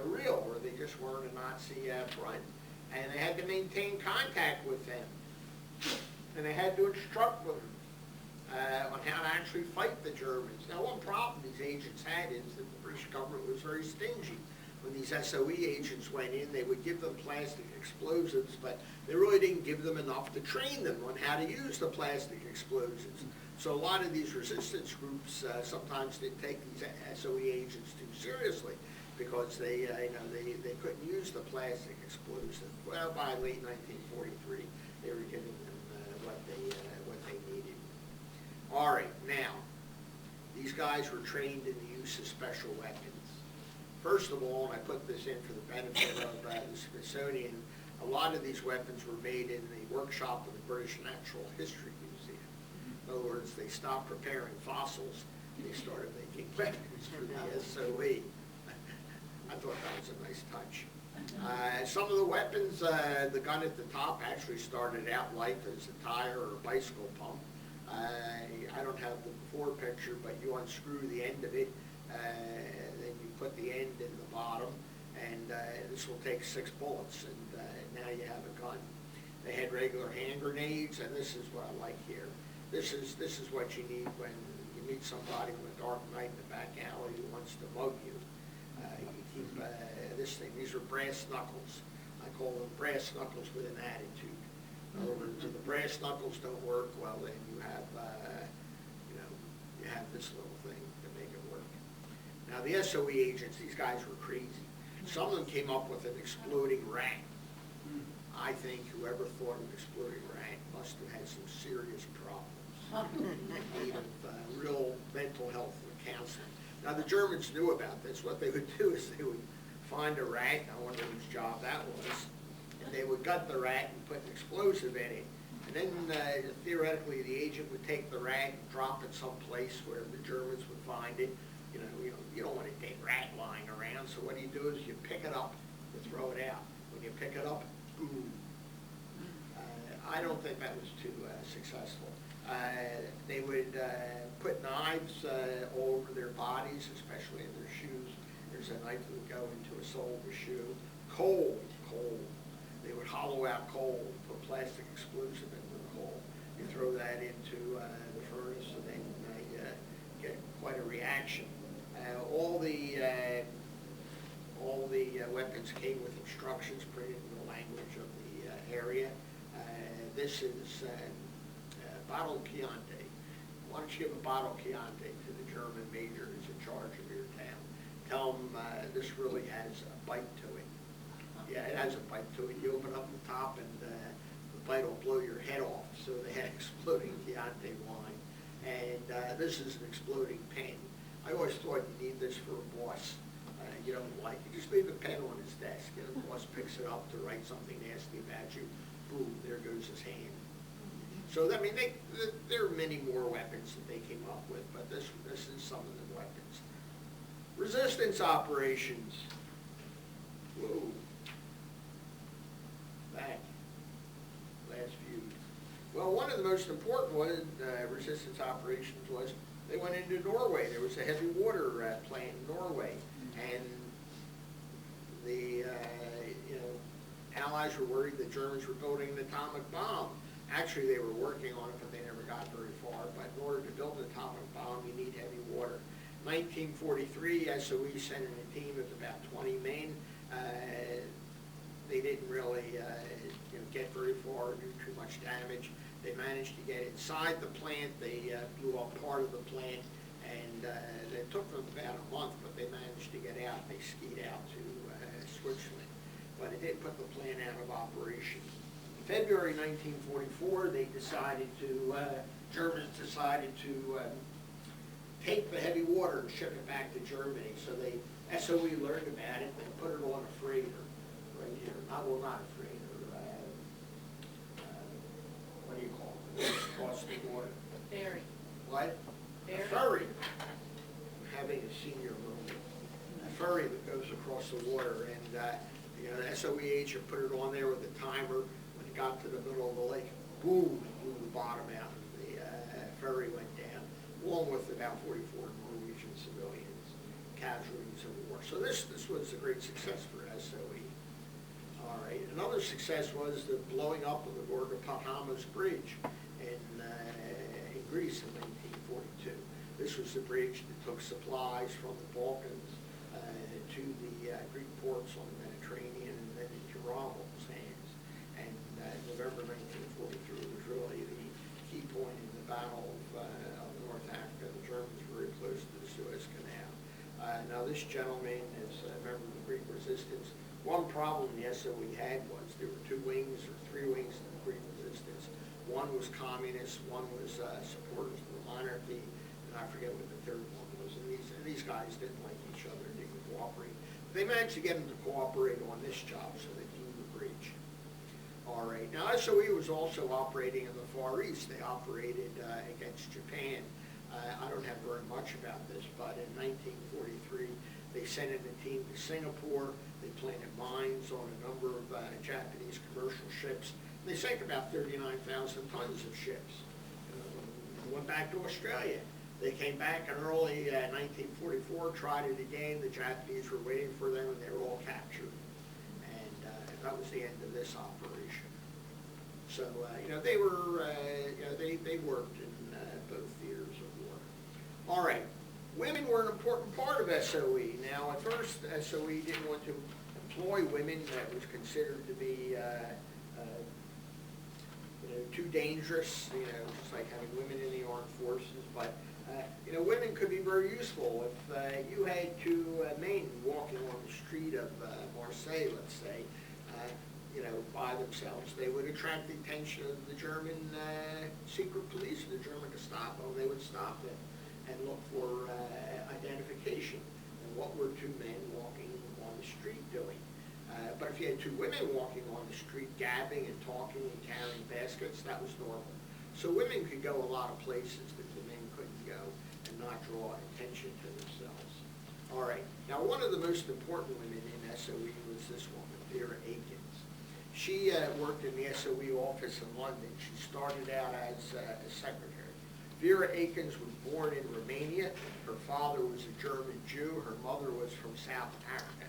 [SPEAKER 2] real, or they just weren't a Nazi front. And they had to maintain contact with them. And they had to instruct them on how to actually fight the Germans. Now, one problem these agents had is that the British government was very stingy. When these SOE agents went in, they would give them plastic explosives, but they really didn't give them enough to train them on how to use the plastic explosives. So a lot of these resistance groups sometimes didn't take these SOE agents too seriously, because they, they couldn't use the plastic explosive. Well, by late 1943, they were giving them what they needed. All right, now, these guys were trained in the use of special weapons. First of all, and I put this in for the benefit of the Smithsonian, a lot of these weapons were made in the workshop of the British Natural History Museum. In other words, they stopped preparing fossils, they started making weapons for the SOE. I thought that was a nice touch. Some of the weapons, the gun at the top actually started out life as a tire or a bicycle pump. I don't have the before picture, but you unscrew the end of it, then you put the end in the bottom, and this will take 6 bullets, and now you have a gun. They had regular hand grenades, and this is what I like here. This is what you need when you meet somebody on a dark night in the back alley who wants to mug you. You keep this thing. These are brass knuckles. I call them brass knuckles with an attitude. In other words, if the brass knuckles don't work, well, then you have this little thing to make it work. Now, the SOE agents, these guys were crazy. Some of them came up with an exploding rat. I think whoever thought of an exploding rat must have had some serious problems, even real mental health counseling. Now, the Germans knew about this. What they would do is they would find a rat, I wonder whose job that was, and they would gut the rat and put an explosive in it. And then theoretically the agent would take the rat and drop it someplace where the Germans would find it. You don't want a dead rat lying around, so what you do is you pick it up and throw it out. When you pick it up, boom. I don't think that was too successful. They would put knives all over their bodies, especially in their shoes. There's a knife that would go into a sole of a shoe. Coal. They would hollow out coal, put plastic explosive into the coal. You throw that into the furnace, and then you get quite a reaction. All the weapons came with instructions printed in the language of the area. This is bottle Chianti. Why don't you give a bottle Chianti to the German major who's in charge of your town? Tell him this really has a bite to it. Yeah, it has a bite to it. You open up the top and the bite will blow your head off. So they had exploding Chianti wine. And this is an exploding pen. I always thought you need this for a boss. You don't like it. Just leave a pen on his desk. And the boss picks it up to write something nasty about you. Boom, there goes his hand. So, I mean, there are many more weapons that they came up with, but this is some of the weapons. Resistance operations. Whoa. Back. Last view. Well, one of the most important resistance operations was they went into Norway. There was a heavy water plant in Norway, and the Allies were worried the Germans were building an atomic bomb. Actually, they were working on it, but they never got very far. But in order to build an atomic bomb, you need heavy water. 1943, SOE sent in a team of about 20 men. They didn't really get very far, do too much damage. They managed to get inside the plant. They blew up part of the plant, and it took them about a month, but they managed to get out. They skied out to Switzerland, but it didn't put the plant out of operation. In February 1944, Germans decided to take the heavy water and ship it back to Germany. So SOE learned about it and put it on a freighter right here. Not a freighter. What do you call it? Across the water.
[SPEAKER 8] Ferry.
[SPEAKER 2] What?
[SPEAKER 8] Ferry.
[SPEAKER 2] A ferry. I'm having a senior moment. A ferry that goes across the water, and the SOE agent put it on there with a timer. When it got to the middle of the lake, boom, it blew the bottom out, and the ferry went down, along with about 44 Norwegian civilians, casualties of the war. So this was a great success for SOE. All right. Another success was the blowing up of the Gorgas Bridge in Greece in 1942. This was the bridge that took supplies from the Balkans to the Greek ports on the Mediterranean and then into Rommel's hands. And November 1943 was really the key point in the Battle of North Africa. The Germans were very close to the Suez Canal. Now this gentleman is a member of the Greek resistance. One problem the SOE had was there were 2 wings or 3 wings to the Greek resistance. One was communist, one was supporters of the monarchy, and I forget what the third one was. And these guys didn't like each other, didn't cooperate. They managed to get them to cooperate on this job, so they blew the breach. All right. Now SOE was also operating in the Far East. They operated against Japan. I don't have very much about this, but in 1943 they sent in a team to Singapore. They planted mines on a number of Japanese commercial ships. They sank about 39,000 tons of ships. Went back to Australia. They came back in early 1944, tried it again. The Japanese were waiting for them, and they were all captured. And that was the end of this operation. So they were they worked in both theaters of war. All right, women were an important part of SOE. Now, at first, SOE didn't want to employ women. That was considered to be too dangerous, just like having women in the armed forces. But, women could be very useful. If you had 2 men walking on the street of Marseille, let's say, by themselves, they would attract the attention of the German secret police, the German Gestapo. They would stop them and look for identification. And what were 2 men walking on the street doing? But if you had 2 women walking on the street, gabbing and talking and carrying baskets, that was normal. So women could go a lot of places that the men couldn't go and not draw attention to themselves. All right. Now, one of the most important women in SOE was this woman, Vera Akins. She worked in the SOE office in London. She started out as a secretary. Vera Akins was born in Romania. Her father was a German Jew. Her mother was from South Africa.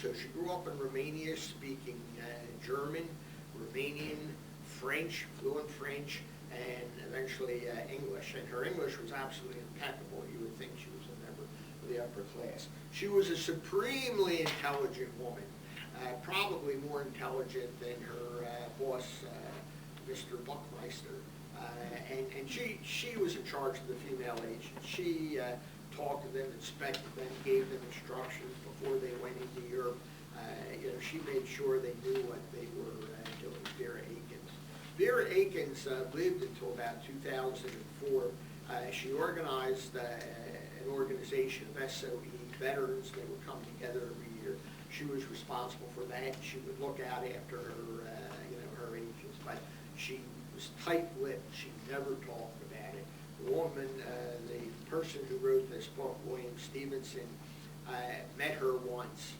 [SPEAKER 2] So she grew up in Romania speaking German, Romanian, French, fluent French, and eventually English. And her English was absolutely impeccable. You would think she was a member of the upper class. She was a supremely intelligent woman, probably more intelligent than her boss, Mr. Buckmeister. And she was in charge of the female agents. She talked to them, inspected them, gave them instructions before they went into Europe. She made sure they knew what they were doing, Vera Akins. Vera Akins lived until about 2004. She organized an organization of SOE veterans. They would come together every year. She was responsible for that. She would look out after her, her agents. But she was tight-lipped. She never talked about it. The woman, the person who wrote this book, William Stevenson, met her once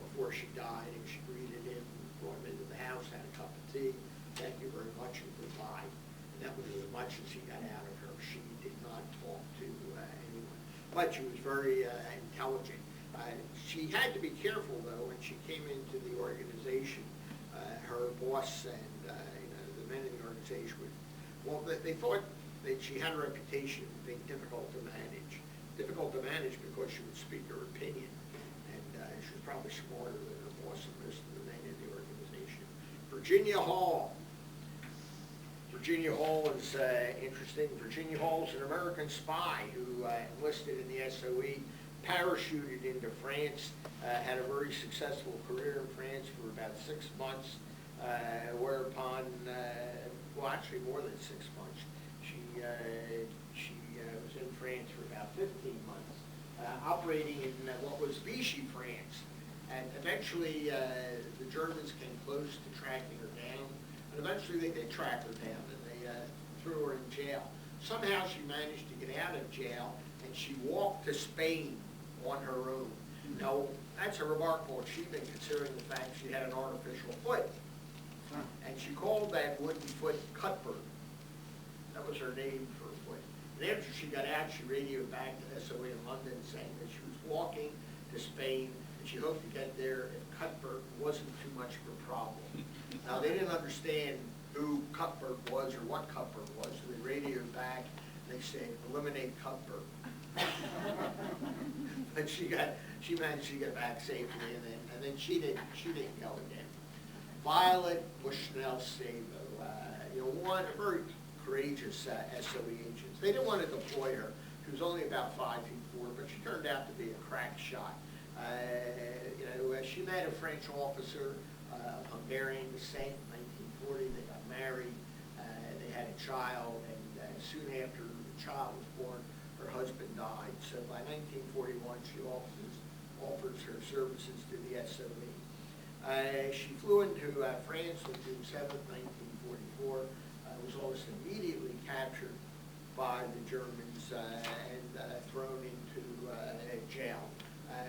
[SPEAKER 2] before she died, and she greeted him, brought him into the house, had a cup of tea, thank you very much, and goodbye. And that was as much as he got out of her. She did not talk to anyone. But she was very intelligent. She had to be careful, though, when she came into the organization. Her boss and the men in the organization they thought that she had a reputation of being difficult to manage. Difficult to manage because she would speak her opinion, and she was probably smarter than her boss and most of the men in the organization. Virginia Hall. Virginia Hall is interesting. Virginia Hall is an American spy who enlisted in the SOE, parachuted into France, had a very successful career in France for about 6 months, whereupon, well, actually more than 6 months, she was in France for about 15 months, operating in what was Vichy France. And eventually, the Germans came close to tracking her down, and eventually they did track her down, and they threw her in jail. Somehow she managed to get out of jail, and she walked to Spain on her own. Now, that's a remarkable achievement considering the fact she had an artificial foot. And she called that wooden foot Cuthbert. That was her name for a foot. And after she got out, she radioed back to SOE in London saying that she was walking to Spain, and she hoped to get there if Cuthbert wasn't too much of a problem. Now, they didn't understand who Cuthbert was or what Cuthbert was, so they radioed back, and they said, eliminate Cuthbert. But she managed to get back safely, and then she didn't go again. Violet Bushnell-Sabo, one very courageous SOE agent. They didn't want to deploy her. She was only about 5 feet war, but she turned out to be a crack shot. She met a French officer of Hungarian descent in 1940. They got married. They had a child, and soon after the child was born, her husband died. So by 1941, she offers her services to the SOE. She flew into France on June 7th, 1944. Was almost immediately captured by the Germans and thrown into jail.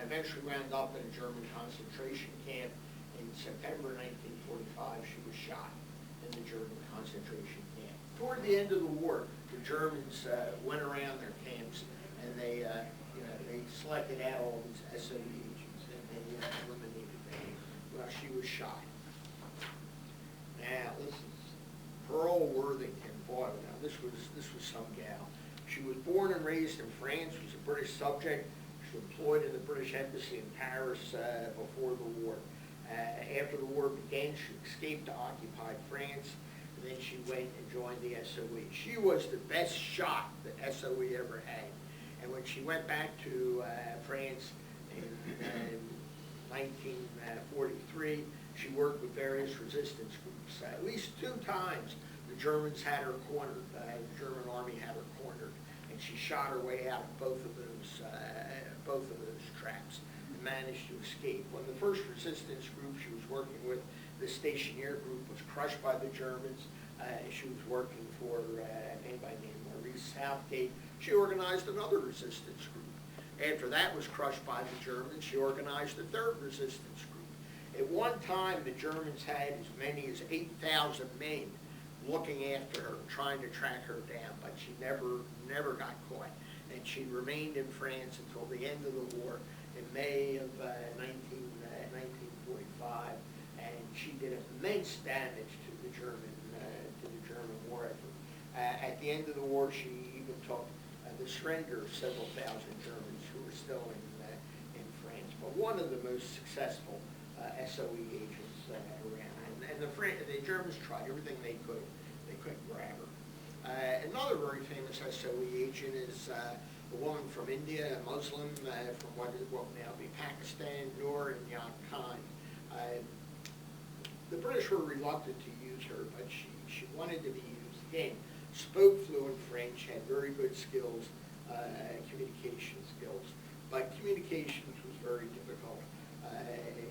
[SPEAKER 2] Eventually wound up in a German concentration camp. In September 1945, she was shot in the German concentration camp. Toward the end of the war, the Germans went around their camps and they selected out all these SOE agents and they eliminated them. Well, she was shot. Now, this is Pearl Worthington. Boy, now this was some gal. She was born and raised in France. Was a British subject. She was employed in the British Embassy in Paris before the war. After the war began, she escaped to occupied France, and then she went and joined the SOE. She was the best shot that SOE ever had. And when she went back to France in 1943, she worked with various resistance groups. At least 2 times, the Germans had her cornered. The German army had her cornered, and she shot her way out of both of those traps and managed to escape. When the first resistance group she was working with, the Stationnaire group, was crushed by the Germans. She was working for a man by name Maurice Southgate. She organized another resistance group. After that was crushed by the Germans, she organized a third resistance group. At one time, the Germans had as many as 8,000 men looking after her, trying to track her down, but she never got caught. And she remained in France until the end of the war in May of 1945, and she did immense damage to the German war effort. At the end of the war, she even took the surrender of several thousand Germans who were still in France. But one of the most successful SOE agents around, and the Germans tried everything they could. They couldn't grab her. Another very famous SOE agent is a woman from India, a Muslim from what will now be Pakistan, Noor Khan. The British were reluctant to use her, but she wanted to be used again. Spoke fluent French, had very good skills, communication skills, but communications was very difficult.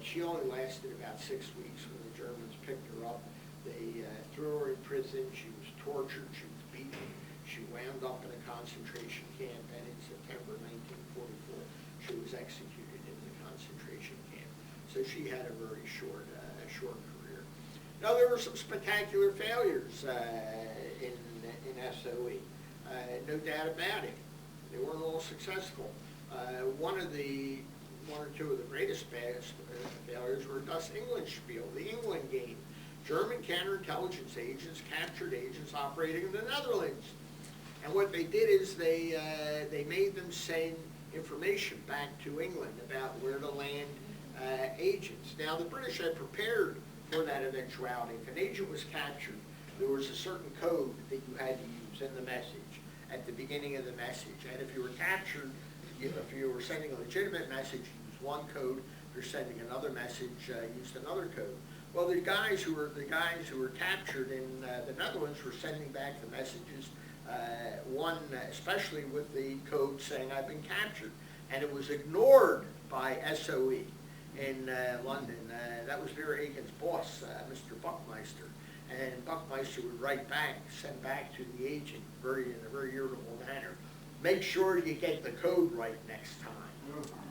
[SPEAKER 2] She only lasted about 6 weeks when the Germans picked her up. They threw her in prison. She was tortured. She was beaten. She wound up in a concentration camp, and in September 1944, she was executed in the concentration camp. So she had a very short career. Now, there were some spectacular failures in SOE. No doubt about it. They weren't all successful. One or two of the greatest failures were Das Englandspiel, the England game. German counterintelligence agents captured agents operating in the Netherlands. And what they did is they made them send information back to England about where to land agents. Now, the British had prepared for that eventuality. If an agent was captured, there was a certain code that you had to use in the message at the beginning of the message. And if you were captured, if you were sending a legitimate message, use one code. If you're sending another message, use another code. Well, the guys who were captured in the Netherlands were sending back the messages. One especially with the code saying "I've been captured," and it was ignored by SOE in London. That was Vera Aiken's boss, Mr. Buckmeister, and Buckmeister would write back, send back to the agent, in a very irritable manner. Make sure you get the code right next time.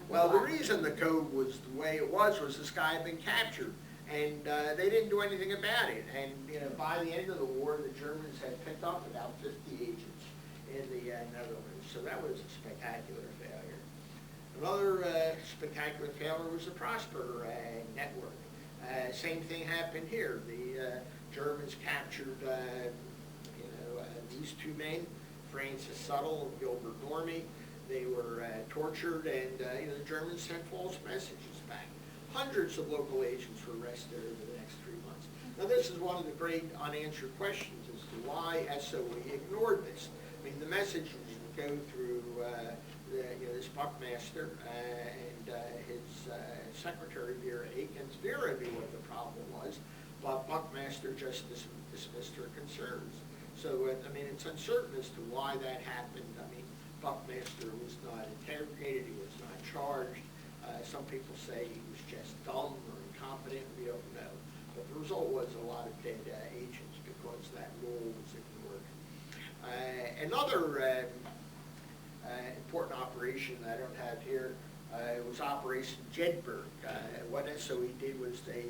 [SPEAKER 2] Well, the reason the code was the way it was this guy had been captured. And they didn't do anything about it. And by the end of the war, the Germans had picked up about 50 agents in the Netherlands. So that was a spectacular failure. Another spectacular failure was the Prosper network. Same thing happened here. The Germans captured these 2 men, Francis Suttle and Gilbert Normie. They were tortured, and the Germans sent false messages back. Hundreds of local agents were arrested over the next 3 months. Now, this is one of the great unanswered questions as to why SOE ignored this. I mean, the messages would go through this Buckmaster and his secretary, Vera Akins. Vera knew what the problem was, but Buckmaster just dismissed her concerns. So, I mean, it's uncertain as to why that happened. I mean, Buckmaster was not interrogated, he was not charged. Some people say he was just dumb or incompetent, we don't know. But the result was a lot of dead agents because that rule was ignored. Another important operation that I don't have here was Operation Jedburgh. What SOE did was they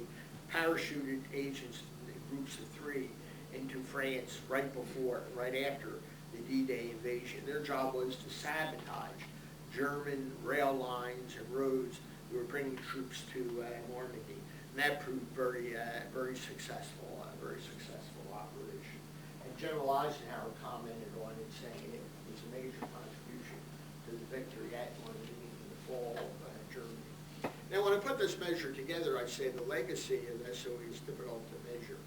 [SPEAKER 2] parachuted agents in groups of 3 into France right after the D-Day invasion. Their job was to sabotage German rail lines and roads who were bringing troops to Normandy. And that proved very successful operation. And General Eisenhower commented on it, saying it was a major contribution to the victory at Normandy and the fall of Germany. Now, when I put this measure together, I say the legacy of SOE is difficult to measure.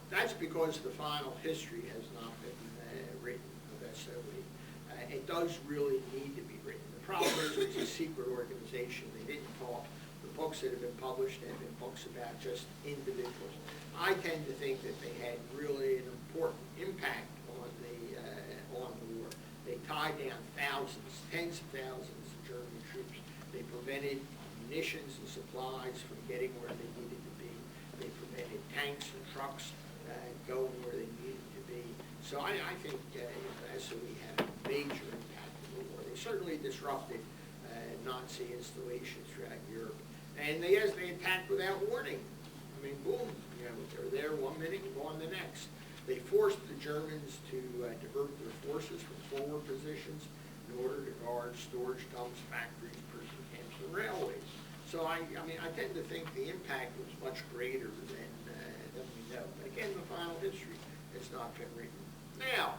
[SPEAKER 2] That's because the final history has not been written of SOE. It does really need to be written. The problem is it's a secret organization. They didn't talk. The books that have been published have been books about just individuals. I tend to think that they had really an important impact on the war. They tied down thousands, tens of thousands of German troops. They prevented munitions and supplies from getting where they needed to be. They prevented tanks and trucks going where they needed to be. So I think SOE had a major impact in the war. They certainly disrupted Nazi installations throughout Europe. And they attacked without warning. I mean, boom, they're there 1 minute and gone the next. They forced the Germans to divert their forces from forward positions in order to guard storage dumps, factories, prison camps, and railways. So I tend to think the impact was much greater than we know. But again, the final history has not been written. Now,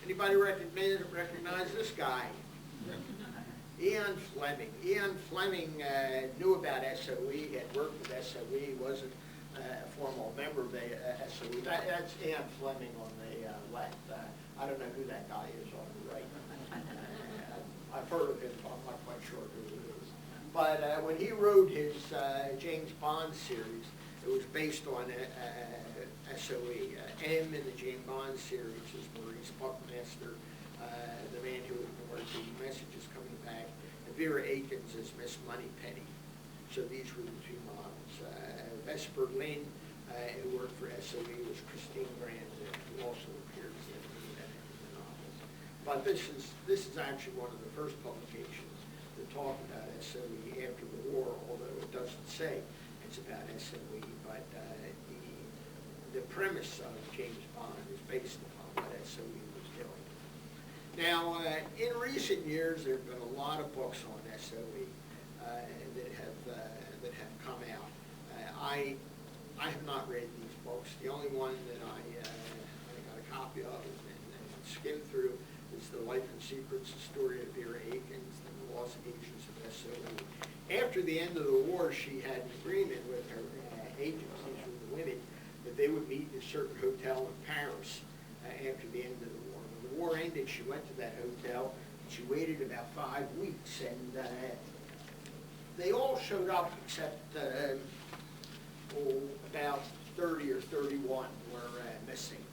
[SPEAKER 2] anybody recognize this guy? Ian Fleming. Ian Fleming knew about SOE, he had worked with SOE, he wasn't a formal member of the SOE. That's Ian Fleming on the left. I don't know who that guy is on the right. I've heard of him, but I'm not quite sure who he is. But when he wrote his James Bond series, it was based on SOE. M in the James Bond series is Maurice Buckmaster, the man who ignored the messages coming back. And Vera Akins is Miss Moneypenny. So these were the 2 models. Vesper Lynn, who worked for SOE, was Christine Grant, who also appeared in the novels. But this is actually one of the first publications that talk about SOE after the war, although it doesn't say it's about SOE, but the premise of James Bond is based upon what SOE was doing. Now, in recent years, there have been a lot of books on SOE that have come out. I have not read these books. The only one that I got a copy of and skimmed through is The Life and Secrets, the story of Vera Akins, and the Lost Agents of SOE. After the end of the war, she had an agreement with her agents, these were the women, that they would meet in a certain hotel in Paris after the end of the war. When the war ended, she went to that hotel, and she waited about 5 weeks, and they all showed up except about 30 or 31 were missing.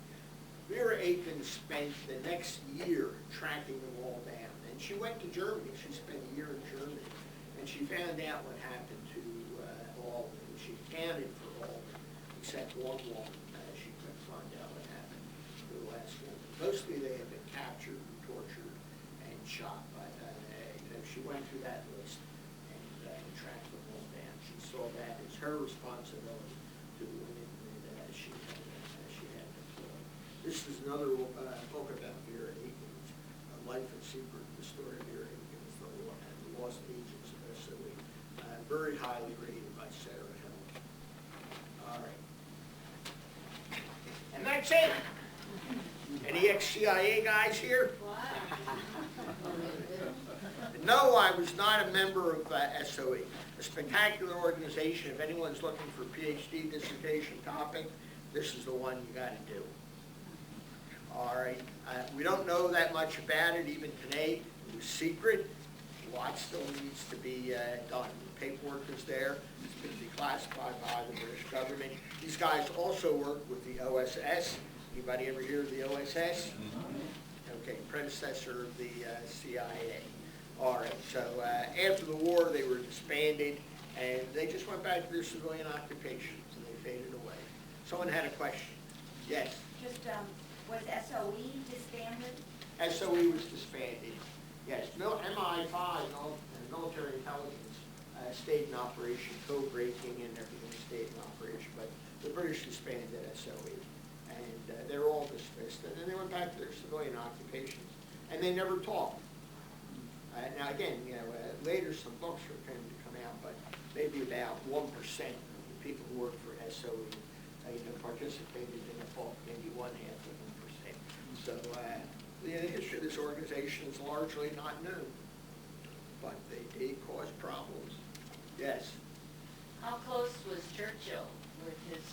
[SPEAKER 2] Vera Akins spent the next year tracking them all down, and she went to Germany. She spent a year in Germany, and she found out what happened to all of them. She counted for all of them, except one woman. She couldn't find out what happened to the last woman. Mostly they had been captured, tortured, and shot, but she went through that list and tracked them all down. She saw that as her responsibility to the women that she had employed. This is another book about Vera Akins, Life and Secret, the story of Vera Akins, the Lost Agents of SOE. Very highly rated by Sarah Hill. All right. And that's it. Any ex-CIA guys here? No, I was not a member of SOE. A spectacular organization. If anyone's looking for a PhD dissertation topic, this is the one you got to do. All right. We don't know that much about it even today. It was secret. A lot still needs to be done. The paperwork is there. It's been declassified by the British government. These guys also work with the OSS. Anybody ever hear of the OSS? Okay, predecessor of the CIA. All right, so after the war, they were disbanded, and they just went back to their civilian occupations, and they faded away. Someone had a question. Yes?
[SPEAKER 8] Just, was SOE disbanded?
[SPEAKER 2] SOE was disbanded. Yes, MI5, military intelligence, stayed in operation, code-breaking and everything stayed in operation, but the British disbanded SOE. And they were all dismissed, and then they went back to their civilian occupations, and they never talked. Now again, later some books are going to come out, but maybe about 1% of the people who worked for SOE participated in a book, maybe 1/2 of 1%. So the history of this organization is largely not known, but they did cause problems. Yes?
[SPEAKER 8] How close was Churchill with his,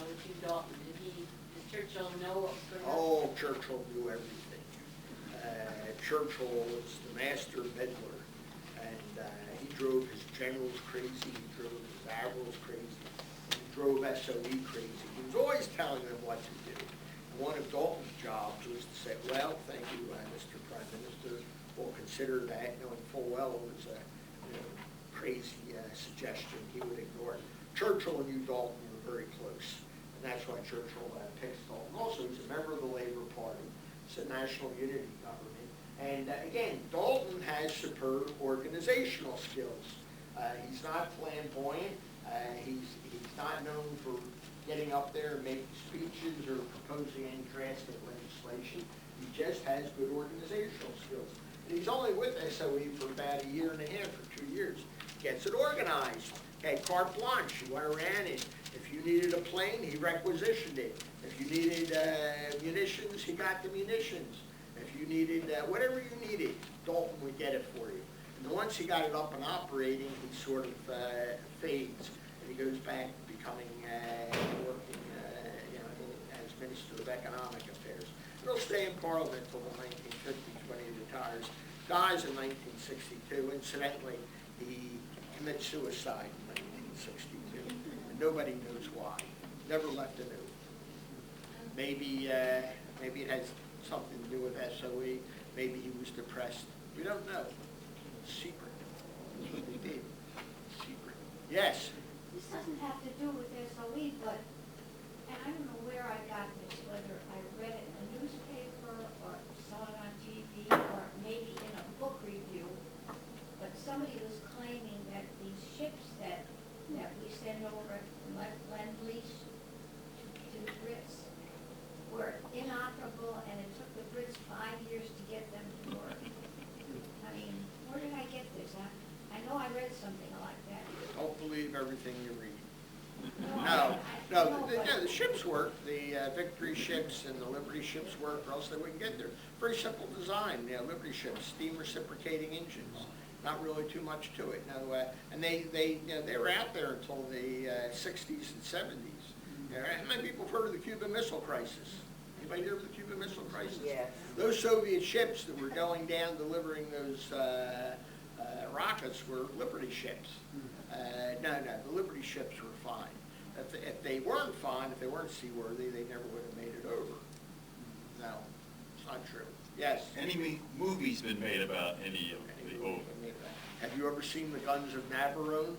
[SPEAKER 8] with Hugh Dalton? Did Churchill know what was going on?
[SPEAKER 2] Oh, Churchill knew everything. Churchill was the master meddler, and he drove his generals crazy, he drove his admirals crazy, he drove SOE crazy. He was always telling them what to do. And one of Dalton's jobs was to say, well, thank you, Mr. Prime Minister, we'll consider that, knowing full well it was a crazy suggestion he would ignore it. Churchill and Hugh Dalton were very close, and that's why Churchill picks Dalton. Also, he's a member of the Labour Party. It's a national unity government. And again, Dalton has superb organizational skills. He's not flamboyant. He's not known for getting up there and making speeches or proposing any drastic legislation. He just has good organizational skills. And he's only with SOE for about 1.5 years or 2 years. Gets it organized. Okay, carte blanche. He went around and if you needed a plane, he requisitioned it. If you needed munitions, he got the munitions. If you needed whatever you needed, Dalton would get it for you. And once he got it up and operating, he sort of fades, and he goes back to becoming working, as Minister of Economic Affairs. He'll stay in Parliament until the 1950s when he retires. Dies in 1962. Incidentally, he commits suicide in 1962, and nobody knows why. Never left a note. Maybe it has something to do with SOE. Maybe he was depressed. We don't know. Secret. That's what they did. Secret. Yes?
[SPEAKER 9] This doesn't have to do with SOE, but, and I don't know where I got this, whether I read it in a newspaper or saw it on TV or maybe in a book review, but somebody was claiming that these ships that we send over Lend-Lease to the Brits were inoperable, and it took the Brits 5 years to get them to work. I mean, where did I get this? I know I read something like that.
[SPEAKER 2] Don't believe everything you read.
[SPEAKER 9] No,
[SPEAKER 2] The ships work. The Victory ships and the Liberty ships work, or else they wouldn't get there. Very simple design. Liberty ships, steam reciprocating engines. Not really too much to it. No, and they were out there until the 60s and 70s. How many people have heard of the Cuban Missile Crisis? Anybody hear of the Cuban Missile Crisis?
[SPEAKER 8] Yes.
[SPEAKER 2] Those Soviet ships that were going down delivering those rockets were Liberty ships. No, the Liberty ships were fine. If they weren't fine, if they weren't seaworthy, they never would have made it over. No, it's not true. Yes?
[SPEAKER 10] Any movies been made about any of the old?
[SPEAKER 2] Have you ever seen The Guns of Navarone?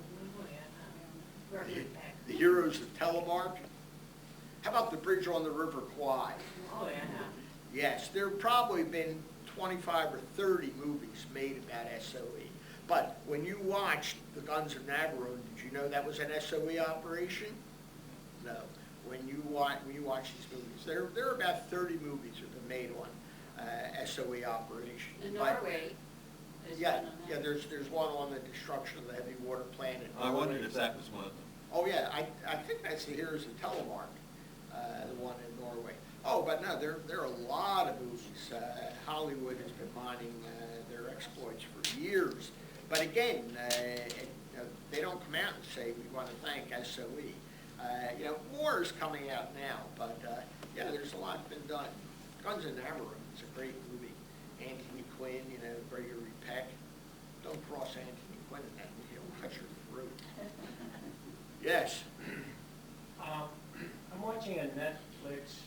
[SPEAKER 2] The Heroes of Telemark? How about The Bridge on the River Kwai?
[SPEAKER 8] Oh, yeah.
[SPEAKER 2] Yes, there have probably been 25 or 30 movies made about SOE. But when you watched The Guns of Navarone, did you know that was an SOE operation? No. When you watch these movies, there are about 30 movies that have been made on SOE operation.
[SPEAKER 8] In Norway.
[SPEAKER 2] Yeah, there's one on the destruction of the heavy water plant in Norway.
[SPEAKER 10] I wondered if that was one of them.
[SPEAKER 2] Oh yeah, I think that's the Heroes of Telemark, the one in Norway. Oh, but no, there are a lot of movies. Hollywood has been mining their exploits for years. But again, they don't come out and say we want to thank SOE. War is coming out now, but yeah, there's a lot been done. Guns of Navarone is a great movie. Anthony Quinn, you know, Gregory Peck. Don't cross Anthony Quinn in that, you'll cut your throat. Yes.
[SPEAKER 11] I'm watching a Netflix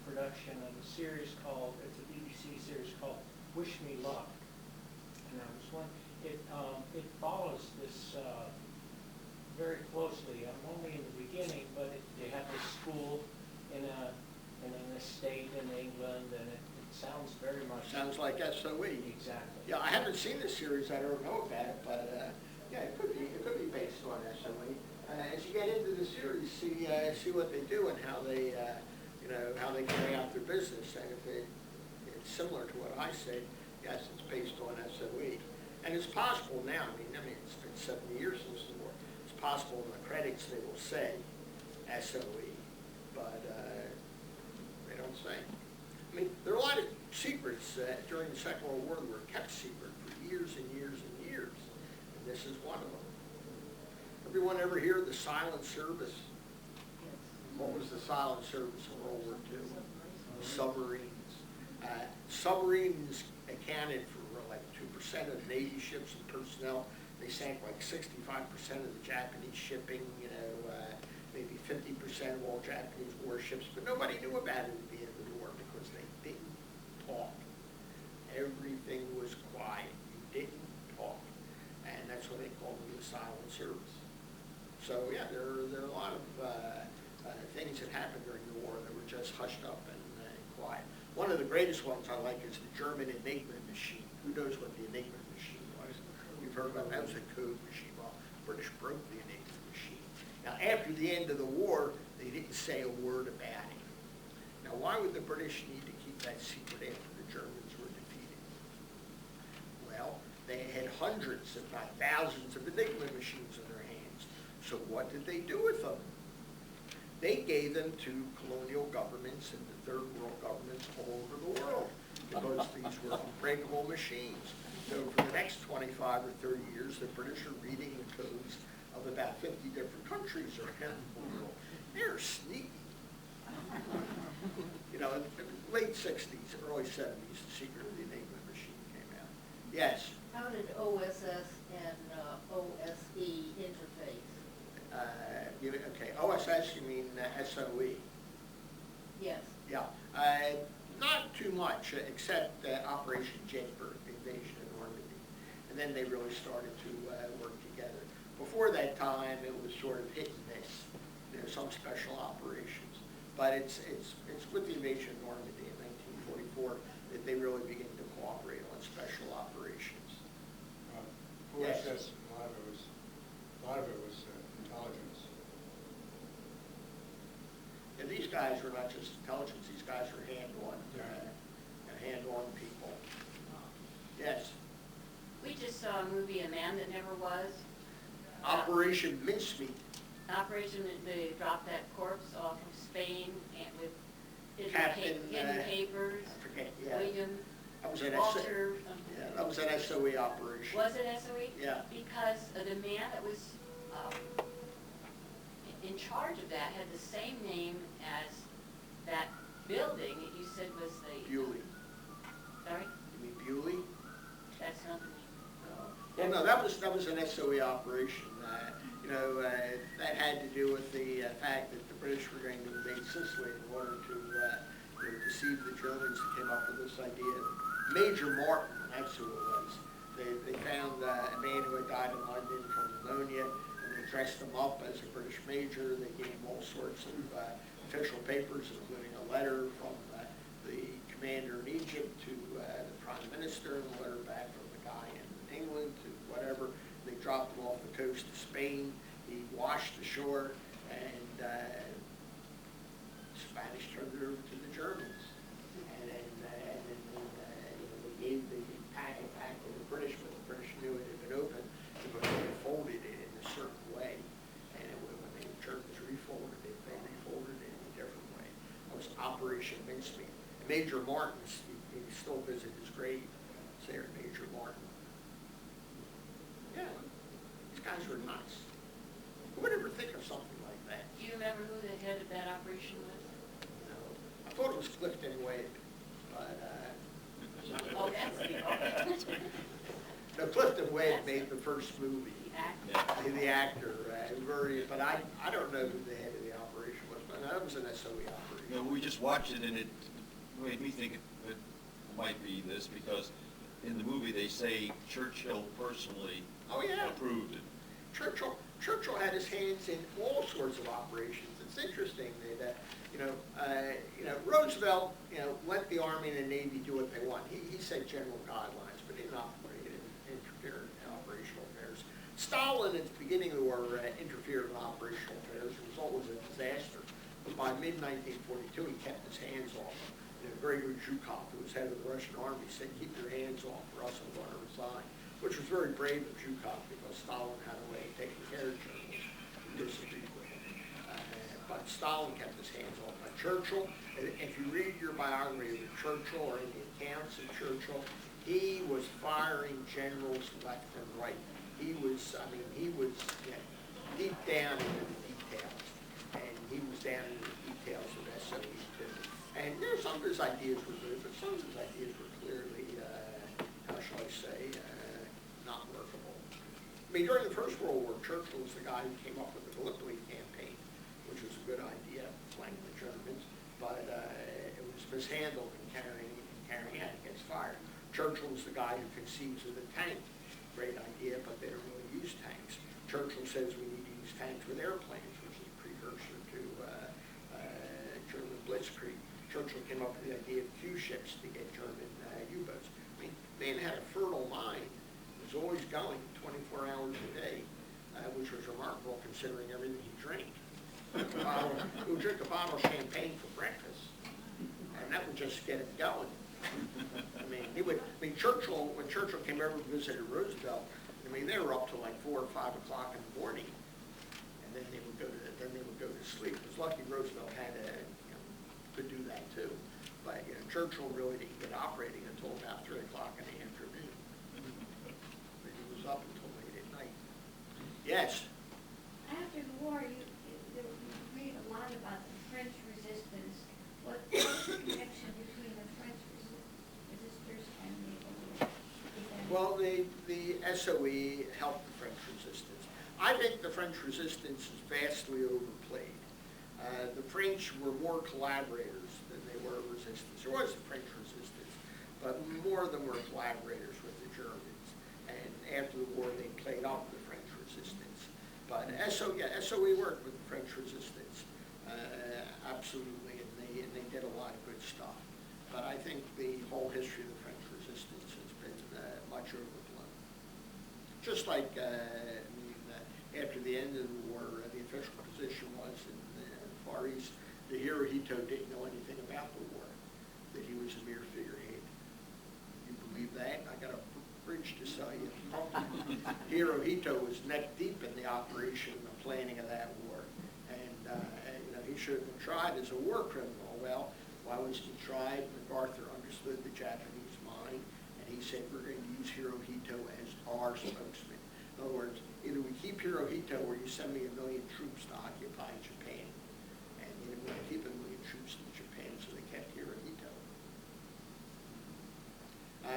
[SPEAKER 11] production of a series called, it's a BBC series called Wish Me Luck. And I was wondering, it follows this very closely, only in the beginning, but they have this school in an estate in England, and it sounds very much...
[SPEAKER 2] Sounds like SOE.
[SPEAKER 11] Exactly.
[SPEAKER 2] Yeah, I haven't seen this series, I don't know about it, but yeah, it could be based on SOE. As you get into the series, see what they do and how they, you know, how they carry out their business. And if it's similar to what I said, yes, it's based on SOE. And it's possible now. I mean, it's been 70 years since the war. It's possible in the credits they will say SOE, but they don't say. I mean, there are a lot of secrets during the Second World War that were kept secret for years and years and years, and this is one of them. Everyone ever hear of the silent service? What was the silent service in World War II? Submarines. Submarines accounted for like 2% of Navy ships and personnel. They sank like 65% of the Japanese shipping, you know, maybe 50% of all Japanese warships, but nobody knew about it at the end of the war because they didn't talk. Everything was quiet. You didn't talk. And that's what they called them, the silent service. So yeah, there are a lot of things that happened during the war that were just hushed up and quiet. One of the greatest ones I like is the German Enigma machine. Who knows what the Enigma machine was? You've heard about that. That was a code machine. Well, the British broke the Enigma machine. Now, after the end of the war, they didn't say a word about it. Now, why would the British need to keep that secret after the Germans were defeated? Well, they had hundreds, if not thousands, of Enigma machines in their hands. So what did they do with them? They gave them to colonial governments and the third world governments all over the world because these were unbreakable machines. So for the next 25 or 30 years, the British are reading the codes of about 50 different countries around the world. They're sneaky. You know, in the late 60s, early 70s, the secret of the Enigma machine came out. Yes?
[SPEAKER 8] How did OSS and OSE interface?
[SPEAKER 2] Okay, OSS, you mean SOE?
[SPEAKER 8] Yes.
[SPEAKER 2] Yeah, not too much, except Operation Jaybird, the invasion of Normandy. And then they really started to work together. Before that time, it was sort of hit and miss. You know, some special operations. But it's with the invasion of Normandy in 1944 that they really begin to cooperate on special operations.
[SPEAKER 12] OSS,
[SPEAKER 2] Yes.
[SPEAKER 12] a lot of it was intelligence.
[SPEAKER 2] And these guys were not just intelligence, these guys were hand-on people. Yes.
[SPEAKER 8] We just saw a movie, A Man That Never Was.
[SPEAKER 2] Operation Mincemeat.
[SPEAKER 8] Operation, they dropped that corpse off of Spain and with
[SPEAKER 2] Captain,
[SPEAKER 8] hidden papers.
[SPEAKER 2] I forget, yeah.
[SPEAKER 8] William
[SPEAKER 2] That was an
[SPEAKER 8] Walter.
[SPEAKER 2] Yeah, that was an SOE operation.
[SPEAKER 8] Was it SOE?
[SPEAKER 2] Yeah.
[SPEAKER 8] Because the man that was in charge of that had the same name as that building that you said was the...
[SPEAKER 2] Bewley.
[SPEAKER 8] Sorry?
[SPEAKER 2] You mean Bewley?
[SPEAKER 8] That's not the name.
[SPEAKER 2] Well, no, that was an SOE operation. You know, that had to do with the fact that the British were going to invade Sicily in order to deceive the Germans who came up with this idea. Major Martin, that's who it was. They found a man who had died in London from pneumonia, and they dressed him up as a British major. They gave him all sorts of official papers, including a letter from the commander in Egypt to the prime minister, and a letter back from the guy in England to whatever. They dropped him off the coast of Spain. He washed ashore, and Spanish turned it over to the Germans. And then they gave the packet back to the British, but the British knew it had been opened because they folded it in a certain way. And when the Germans refolded it, they refolded it in a different way. That was Operation Mincemeat. And Major Martin, you still visit his grave. It's there, Major Martin. Yeah, these guys were nuts. Who would ever think of something like that?
[SPEAKER 8] Do you remember who the head of that operation was?
[SPEAKER 2] No. I thought it was Clifton Wade, but
[SPEAKER 8] Oh, that's the
[SPEAKER 2] Now, Clifton Webb made the first movie. The actor, but I don't know who the head of the operation was, but that was an SOE operation.
[SPEAKER 10] You know, we just watched it and it made me think it might be this because in the movie they say Churchill personally approved it.
[SPEAKER 2] Churchill had his hands in all sorts of operations. It's interesting that, Roosevelt, let the Army and the Navy do what they want. He set general guidelines, but he didn't operate and interfere in operational affairs. Stalin, at the beginning of the war, interfered in operational affairs. The result was a disaster. But by mid-1942, he kept his hands off them. Gregory Zhukov, who was head of the Russian Army, said, "Keep your hands off, or else I'm going to resign," which was very brave of Zhukov because Stalin had a way of taking care of generals who disagreed with him. But Stalin kept his hands off. Churchill, if you read your biography of Churchill or any accounts of Churchill, he was firing generals left and right. He was deep down in the details, and he was down in the details of SOE too. And some of his ideas were good, but some of his ideas were clearly, how shall I say, not workable. I mean, during the First World War, Churchill was the guy who came up with the Gallipoli campaign, which was a good idea, flanking the Germans, but it was mishandled in carrying out against fire. Churchill was the guy who conceives of the tank. Great idea, but they don't really use tanks. Churchill says we need to use tanks with airplanes, which is a precursor to German blitzkrieg. Churchill came up with the idea of Q-ships to get German U-boats. I mean, man had a fertile mind. He was always going 24 hours a day, which was remarkable considering everything he drank. He would drink a bottle of champagne for breakfast, and that would just get him going. Churchill, when Churchill came over and visited Roosevelt, they were up till like 4 or 5 o'clock in the morning, and then they would go to sleep. It was lucky Roosevelt had could do that too, but Churchill really didn't get operating until about 3 o'clock in the afternoon. But he was up until late at night. Yes.
[SPEAKER 9] After the war, you read a lot about the French resistance. What was the connection between the French resistors and the defenders?
[SPEAKER 2] Well, the SOE helped the French resistance. I think the French resistance is vastly overplayed. The French were more collaborators than they were resistance. There was the French resistance, but more of them were collaborators with the Germans. And after the war, they played up the French resistance. But SOE worked with the French resistance, absolutely, and they did a lot of good stuff. But I think the whole history of the French resistance has been much overblown. Just like after the end of the war, the official position was in the Far East that Hirohito didn't know anything about the war, that he was a mere figurehead. You believe that? I got a bridge to sell you. Hirohito was neck deep in the operation and the planning of that war, and he should have been tried as a war criminal. Well, why was he tried? MacArthur understood the Japanese mind, and he said, we're going to use Hirohito as our spokesman. In other words, either we keep Hirohito or you send me 1 million troops to occupy Japan. And they didn't want to keep 1 million troops in Japan, so they kept Hirohito.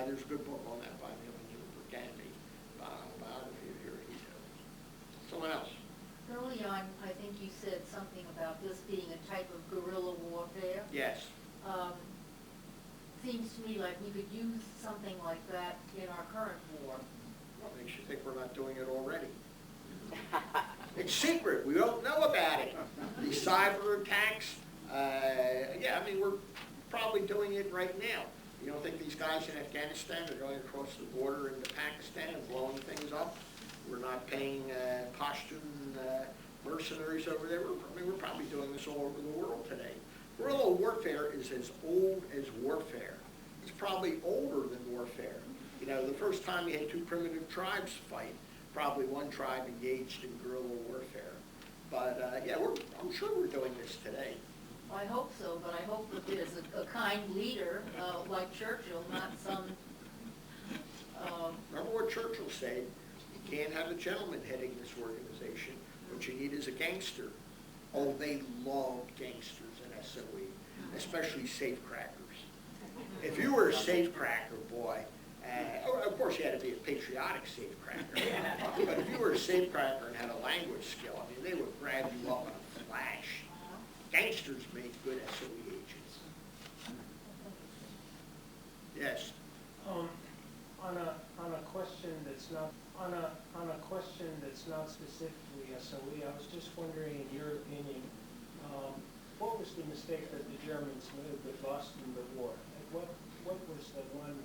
[SPEAKER 2] There's a good book on that by Neil Burgandy, biography of Hirohito. Someone else?
[SPEAKER 13] Early on, I think you said something about this being a type of guerrilla warfare.
[SPEAKER 2] Yes.
[SPEAKER 13] Seems to me like we could use something like that in our current war.
[SPEAKER 2] What makes you think we're not doing it already? It's secret. We don't know about it. These cyber attacks, we're probably doing it right now. You don't think these guys in Afghanistan are going across the border into Pakistan and blowing things up? We're not paying Pashtun mercenaries over there. We're probably doing this all over the world today. Guerrilla warfare is as old as warfare. It's probably older than warfare. The first time you had 2 primitive tribes fight, probably one tribe engaged in guerrilla warfare. But I'm sure we're doing this today.
[SPEAKER 13] I hope so, but I hope that there's a kind leader like Churchill, not some...
[SPEAKER 2] Remember what Churchill said? You can't have a gentleman heading this organization. What you need is a gangster. Oh, they loved gangsters in SOE, especially safecrackers. If you were a safecracker, boy, of course you had to be a patriotic safecracker, but if you were a safecracker and had a language skill, I mean, they would grab you up in a flash. Gangsters make good SOE agents. Yes.
[SPEAKER 11] On a question that's not specifically SOE, I was just wondering, in your opinion, what was the mistake that the Germans made that lost them the war? Like what was the one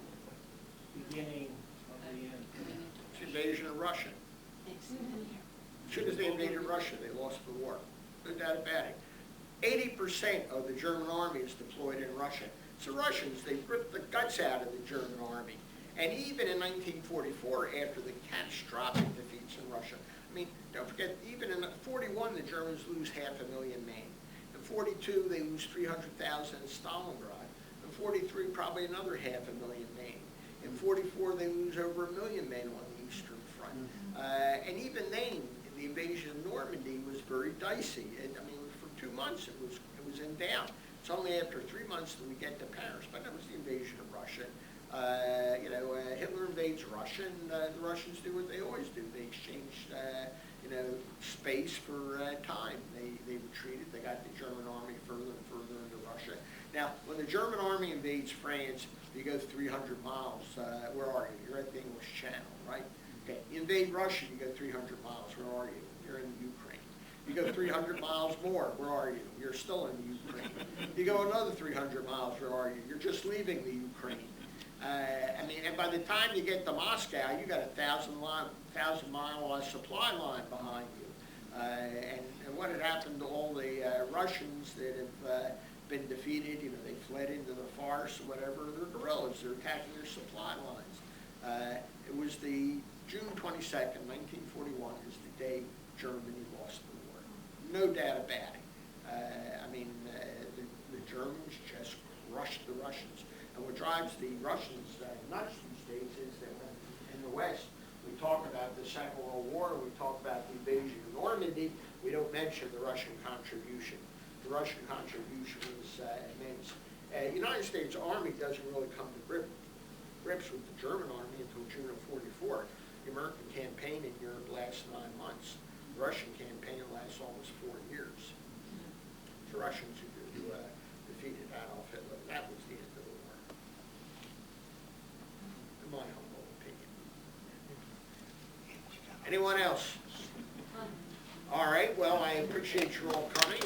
[SPEAKER 11] beginning of the end?
[SPEAKER 2] It's the invasion of Russia. As soon as they invaded Russia, they lost the war. No doubt about it. 80% of the German army is deployed in Russia. It's the Russians. They ripped the guts out of the German army. And even in 1944, after the catastrophic defeats in Russia, I mean, don't forget, even in 41, the Germans lose 500,000 men. In 42, they lose 300,000 in Stalingrad. In 43, probably another 500,000 men. In 44, they lose over 1 million men on the Eastern Front. And even then, the invasion of Normandy was very dicey. I mean, for 2 months, it was in doubt. It's only after 3 months that we get to Paris, but that was the invasion of Russia. Hitler invades Russia, and the Russians do what they always do. They exchange, space for time. They retreated. They got the German army further and further into Russia. Now, when the German army invades France, you go 300 miles. Where are you? You're at the English Channel, right? Okay. You invade Russia, you go 300 miles. Where are you? You're in the Ukraine. You go 300 miles more. Where are you? You're still in the Ukraine. You go another 300 miles. Where are you? You're just leaving the Ukraine. And by the time you get to Moscow, you got a 1,000-mile supply line behind you. And what had happened to all the Russians that have been defeated? They fled into the forests or whatever. They're guerrillas. They're attacking their supply lines. It was the June 22nd, 1941, is the day Germany lost the war. No doubt about it. The Germans just crushed the Russians. And what drives the Russians nuts these days is that when in the West we talk about the Second World War, we talk about the invasion of Normandy, we don't mention the Russian contribution. The Russian contribution was immense. The United States Army doesn't really come to grips with the German Army until June of 44. The American campaign in Europe lasts 9 months. The Russian campaign lasts almost 4 years. The Russians who defeated Adolf Hitler, that was the end of the war. In my humble opinion. Anyone else? All right, well, I appreciate you all coming.